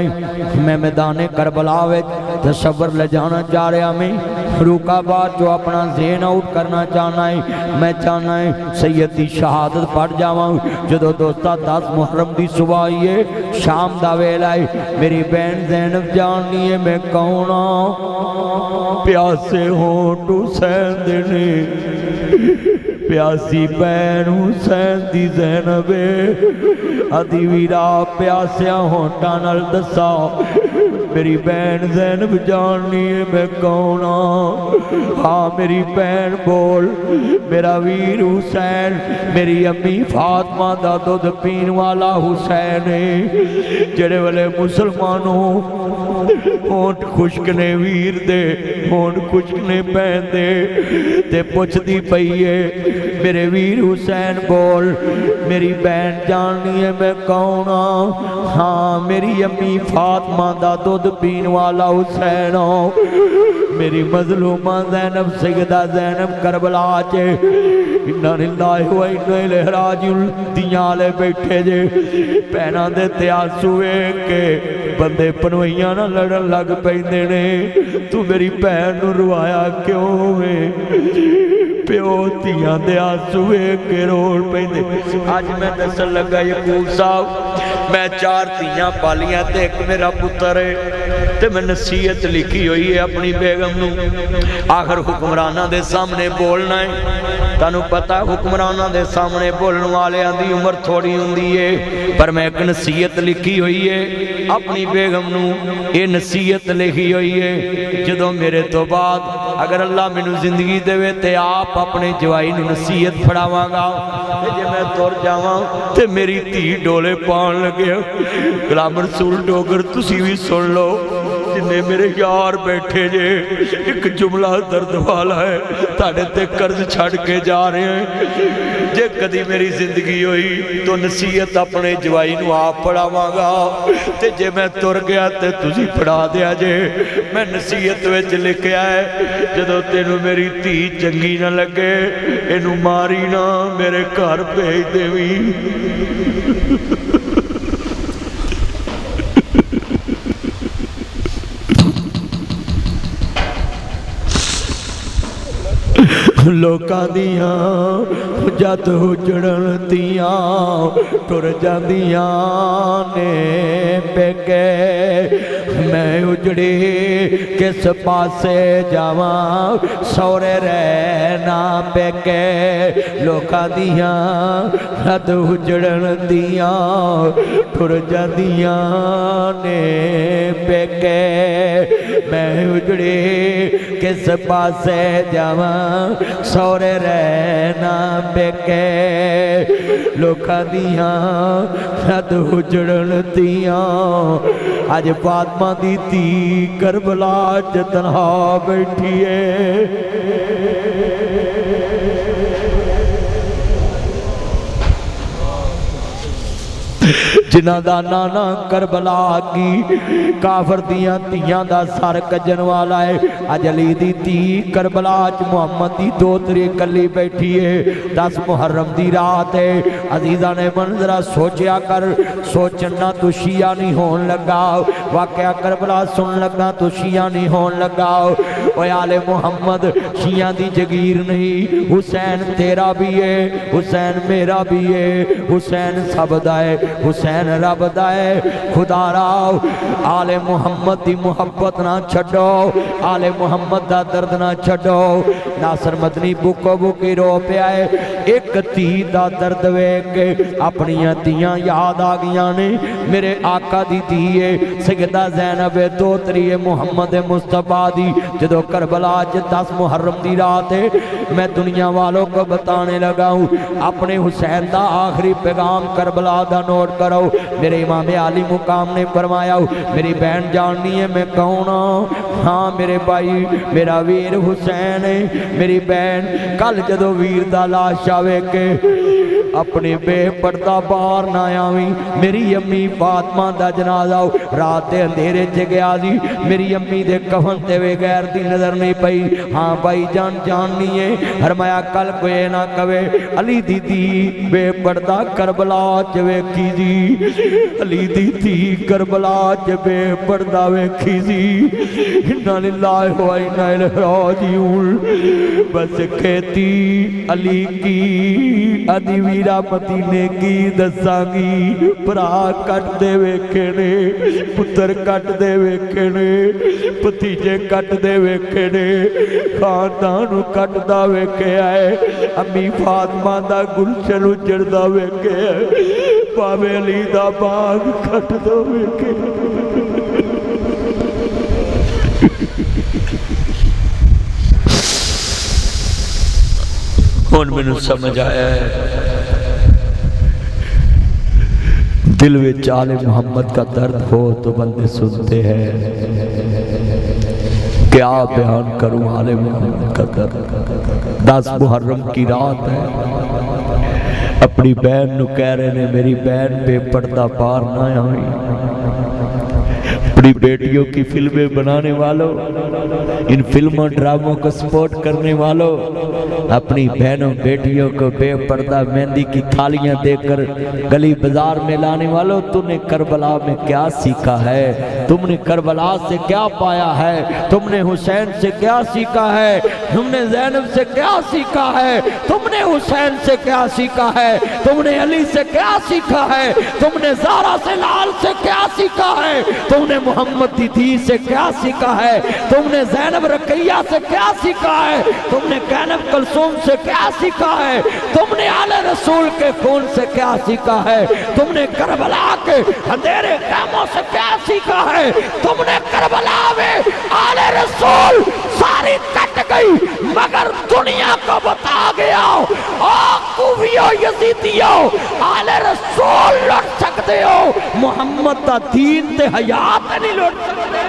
मैं मैदाने करबला विच तसव्वुर ले जाना चाह रहा मैं फरूखाबाद जो अपना ज़हन आउट करना चाहना है मैं चाहना है सैयद की शहादत पढ़ जावां जदों दोस्ता 10 मुहर्रम की सुबह आई है शाम का वेला है मेरी बहन ज़ैनब जाननी है मैं कौन प्यासे होंठ हुसैन दे ने प्यासी भैन हुसैन दी ज़ैनब आदि वीरा प्यासिया होंठा नाल दसा मेरी बहन ज़ैनब जाननी है मैं कौन हाँ मेरी बहन बोल मेरा वीर हुसैन मेरी अम्मी फातिमा दा दुध पीन वाला हुसैन है जेड़े वाले मुसलमानों होंठ खुश्क ने वीर दे होंठ खुश्क ने भैन दे ते पुछदी पई है मेरे वीर हुसैन बोल मेरी बहन जाननी है मैं कौन हाँ मेरी अम्मी फातिमा दा दुध पीन वाला हुसैन मेरी मजलूमा ज़ैनब सैयदा ज़ैनब करबला च इन्ना लिल्लाहि व इन्ना इलैहि राजिऊन दियां वाले बैठे जे भैनां दे ते आंसू वेख के बंदे पनवइयां नाल लड़न लग पैंदे ने तू मेरी भैन नूं रुआया क्यों वे प्यो धियां दे आंसू वेख के रोल पैंदे अज मैं दसन लगा यकूब साहब मैं 4 धियां पालियां ते एक मेरा पुत्र है ते मैं नसीहत लिखी हुई है अपनी बेगम नूं आखिर हुक्मराना दे सामने बोलना है तुहानूं पता हुक्मराना दे सामने बोलने वालियां दी उम्र थोड़ी हुंदी है पर मैं एक नसीहत लिखी हुई है अपनी बेगम नूं ये नसीहत लिखी हुई है जदों मेरे तो बाद अगर अल्लाह मैनूं जिंदगी देवे ते आप अपने जवाई नूं नसीहत फड़ावांगा ते जे मैं तुर जावां ते मेरी धी डोले पाउण लगे गुलाम रसूल डोगर तुसीं भी सुन लो जिन्ने मेरे यार बैठे जे एक जुमला दर्द वाला है तुहाडे ते कर्ज छड़ के जा रहे हैं जे कदी मेरी जिंदगी हुई तो नसीहत अपने जवाई नूं आप पढ़ावांगा ते जे मैं तुर गया ते तुसीं पढ़ा दिया जे मैं नसीहत विच लिखिया है जदों तेनू मेरी धी चंगी ना लगे इनू मारी ना मेरे घर भेज देवी लोकां दियां जद उजड़न दियां टुर जांदियां ने पेके मैं उजड़ी किस पासे जावां सौरे रहना पेके लोकां दियां जद उजड़न दियां टुर जांदियां ने पेके मैं उजड़ी किस पासे जावां सौरे रहना बेके लोकां दियां जद उजड़न दियां अज फातिमा दी धी करबला च तन्हा बैठी है जिन्हां दा नाना करबला की काफर दियां धीयां दा सर कजन वाला है अज अली दी धी करबला च मुहम्मद दी दोतरी कली बैठी है 10 मुहर्रम दी रात है अजीजा ने मंजरा सोचिया कर सोचन ना तू शिया नहीं होन लगा वाकया करबला सुन लगा तू शिया नहीं होन लगा ओए आले मुहम्मद शिया दी जगीर नहीं हुसैन तेरा भी है हुसैन मेरा भी है हुसैन सब दा है हुसैन रब दा है खुदा राव आले मुहम्मद दी मुहब्बत ना छड्डो आले मुहम्मद दा दर्द ना छड्डो नासर मदनी बुको बुकी रो पिया है एक धी दा दर्द वेख के अपनियां धीआं याद आ गईयां ने। मेरे आका दी धी है सैयदा ज़ैनब दोतरी है मुहम्मद मुस्तफा दी। जदों करबला च 10 मुहर्रम दी रात है, मैं दुनिया वालों को बताने लगा हूँ अपने हुसैन दा आखिरी पैगाम करबला दा नोट करो। मेरे इमाम आली मुकाम ने फरमाया मेरी बहन जाननी है मैं कौन हाँ? हाँ मेरे भाई मेरा वीर हुसैन है। मेरी बहन कल जदों वीर दा लाश आवे के अपने बेपर्दा बाहर ना आवी। मेरी अम्मी फातिमा दा जनाजा रात के अंधेरे च गया जी। मेरी अम्मी दे कफन ते बगैर दी नजर नहीं पई। हाँ भाई जान जाननी है फरमाया कल कोई ना कवे अली दीदी बेपर्दा करबला च वेखी जी। अली दीदी करबला च बेपर्दा वेखी जी। इन्ना लिल्लाहि व इन्ना इलैहि राजिऊन। बस खेती अली की अदी वीरा मदीने की दसांगी। भरा कट दे वेखे ने, पुत्र कट दे वेखे ने, भतीजे कट दे वेखे ने, खानदान कटदा वेखे है। अम्मी फातिमा दा गुलशन उजड़दा वेखे है। बाबे अली दा बाग कटदा वेखे। हुण मैनूं समझ आया है दिल विच आले मोहम्मद का दर्द हो तो बंदे सुनते हैं। क्या बयान करूं आले मोहम्मद का दर्द। 10 मुहर्रम की रात है। अपनी बहन नूं कह रहे ने मेरी बहन बेपर्दा बाहर ना आई। अपनी बेटियों की फिल्में बनाने वालों, इन फिल्मों ड्रामों को सपोर्ट करने वालों, अपनी बहनों बेटियों को बेपर्दा मेहंदी की थालियां देकर गली बाजार में लाने वालों, तुमने करबला में क्या सीखा है? तुमने करबला से क्या पाया है? तुमने हुसैन से क्या सीखा है? तुमने ज़ैनब से क्या सीखा है? तुमने हुसैन से क्या सीखा है? तुमने अली से क्या सीखा है? तुमने ज़ारा से लाल से क्या सीखा है? तुमने मोहम्मद दीदी से क्या सीखा है? तुमने ज़ैनब रकैया से क्या सीखा है? तुमने कैनब कलसूम से क्या सीखा है? तुमने आले रसूल के खून से क्या सीखा है? तुमने करबला के अंधेरे ख़ैमों से क्या सीखा है? तुमने करबला में आले रसूल सारी कट गई मगर दुनिया को बता गया कूफियों यजीदियों आले रसूल लुट सकते हो, मुहम्मद दा दीन ते हयात नहीं लुट सकते।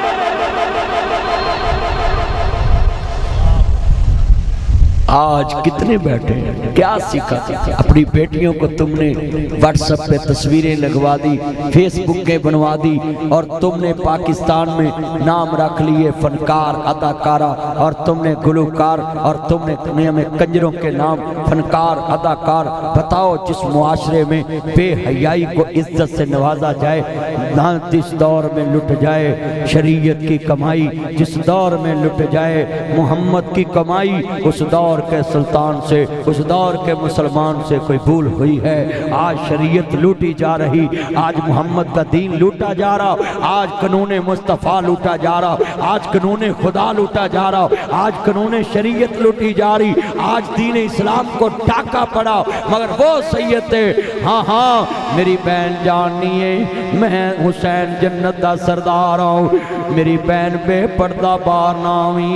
आज कितने बैठे हैं क्या सीखा? अपनी बेटियों को तुमने व्हाट्सएप पे तस्वीरें लगवा दी, फेसबुक के बनवा दी और तुमने पाकिस्तान में नाम रख लिए फनकार अदाकारा और तुमने गुलकार और तुमने दुनिया में कंजरों के नाम फनकार अदाकार। बताओ जिस मुआशरे में बेहयाई को इज्जत से नवाजा जाए, ना जिस दौर में लुट जाए शरीयत की कमाई, जिस दौर में लुट जाए मोहम्मद की कमाई, उस दौर के सुल्तान से, उस दौर के मुसलमान से कोई भूल हुई है? आज शरीयत लूटी जा रही, आज मोहम्मद का दीन लूटा जा रहा, आज कानून मुस्तफ़ा लूटा जा रहा, आज कानून खुदा लूटा जा रहा, आज कानून शरीयत लूटी जा रही, आज दीन इस्लाम को टाका पड़ा। मगर वो सैयद है, हाँ हाँ मेरी बहन जाननी है मैं हुसैन जन्नत दा सरदार हूँ। मेरी बहन बेपर्दा बार नावी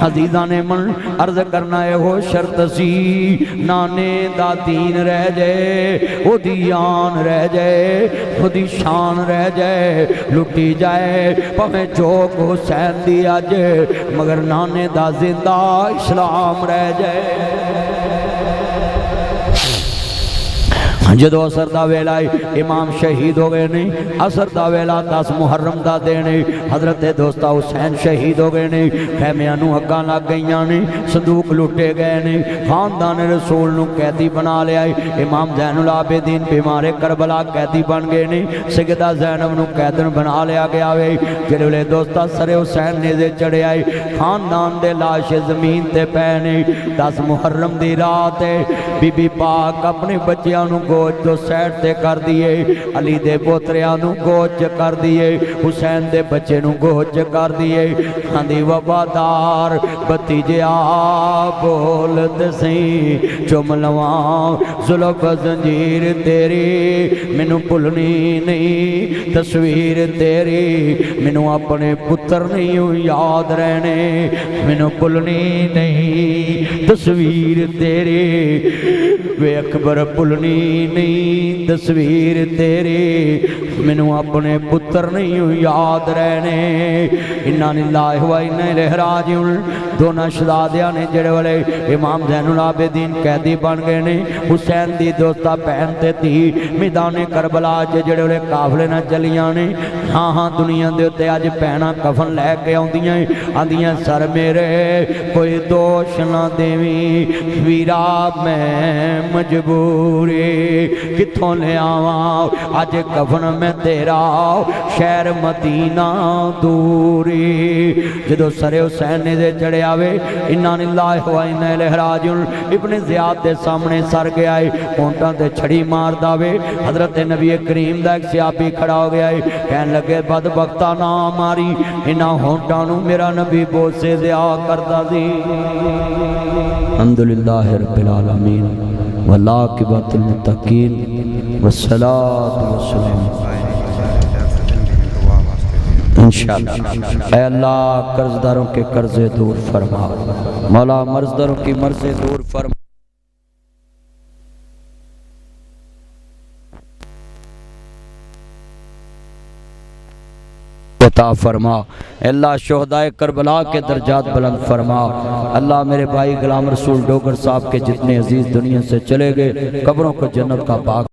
हजीजा ने मन अर्ज करना है हो शर्त सी, नाने दा दीन रह जाए, ओदी आन रह जाए, ओदी शान रह जाए, लुटी जाए भावें चौक हुसैन दी अज, मगर नाने दा जिंदा इस्लाम रह जाए। जदों असर दा वेला इमाम शहीद हो गए नहीं, असर दा वेला 10 मुहर्रम दा दिन हजरत दोस्ता हुसैन शहीद हो गए नहीं, खैमियां नूं अग्गां लग गईयां ने, संदूक लुटे गए ने, खानदान रसूल नूं कैदी बना लिया। इमाम ज़ैनुल आबिदीन बीमारे करबला कैदी बन गए ने, सैयदा ज़ैनब नूं कैदन बना लिया गया वे। जिहड़े दोस्ता सरे हुसैन नेज़े चढ़े आए, खानदान दे लाश जमीन ते पए ने। 10 मुहर्रम दी रात है, बीबी पाक अपने बच्चियां नूं गोद तो साइड ते कर दिए, अली दे पोतरियां नू गोद च कर दिए, हुसैन दे बच्चे नू गोद च कर दिए। आंदी वफादार भतीजिया बोल ते सही चुम लवां जुल्फ जंजीर तेरी मैनू भुलनी नहीं, तस्वीर तेरी मैनू अपने पुत्र नहीं याद रहने, मैनू भुलनी नहीं तस्वीर तेरी वे अकबर भुलनी नहीं तस्वीर तेरी मैनू अपने पुत्र नहीं याद रहने। इन्ना लिल्लाहि व इन्ना इलैहि राजिऊन। दोनों शहजादियां ने जेड़े वाले इमाम ज़ैनुल आबिदीन कैदी बन गए ने, हुसैन दी दोस्ता भैन ते धी मैदाने करबला च जेड़े वाले काफले नाल चलियां ने। हाँ हाँ दुनिया दे उत्ते अज भैणां कफन लैके आउंदियां आंदियां सर मेरे कोई दोष ना देवी वीरा मैं मजबूरी कित्थों ले आवां अज कफन मैं तेरा शहर मदीना दूरी। जदों सरे हुसैन दे चढ़े आवे इन्ना लिल्लाहि व इन्ना इलैहि राजिऊन। इब्ने ज़ियाद दे सामने सर गया है होंटां ते छड़ी मार दावे। हज़रत नबी करीम दा एक सहाबी खड़ा हो गया है, कहन लगे बदबख्ता ना मारी इन्हां होंटां नूं मेरा नबी बोसे दिया करदा सी। अल्हम्दुलिल्लाहि रब्बिल आलमीन वल्लाकिबतुल मुत्तकीन वस्सलातु वस्सलाम इंशाअल्लाह। ऐ अल्लाह कर्जदारों के कर्जे दूर फरमा, मौला मर्जदारों की मर्ज़े दूर फरमा। अता फरमा अल्लाह शोहदाए करबला के दर्जात बुलंद फरमा। अल्लाह मेरे भाई गुलाम रसूल डोगर साहब के जितने अजीज दुनिया से चले गए कब्रों को जन्नत का बाग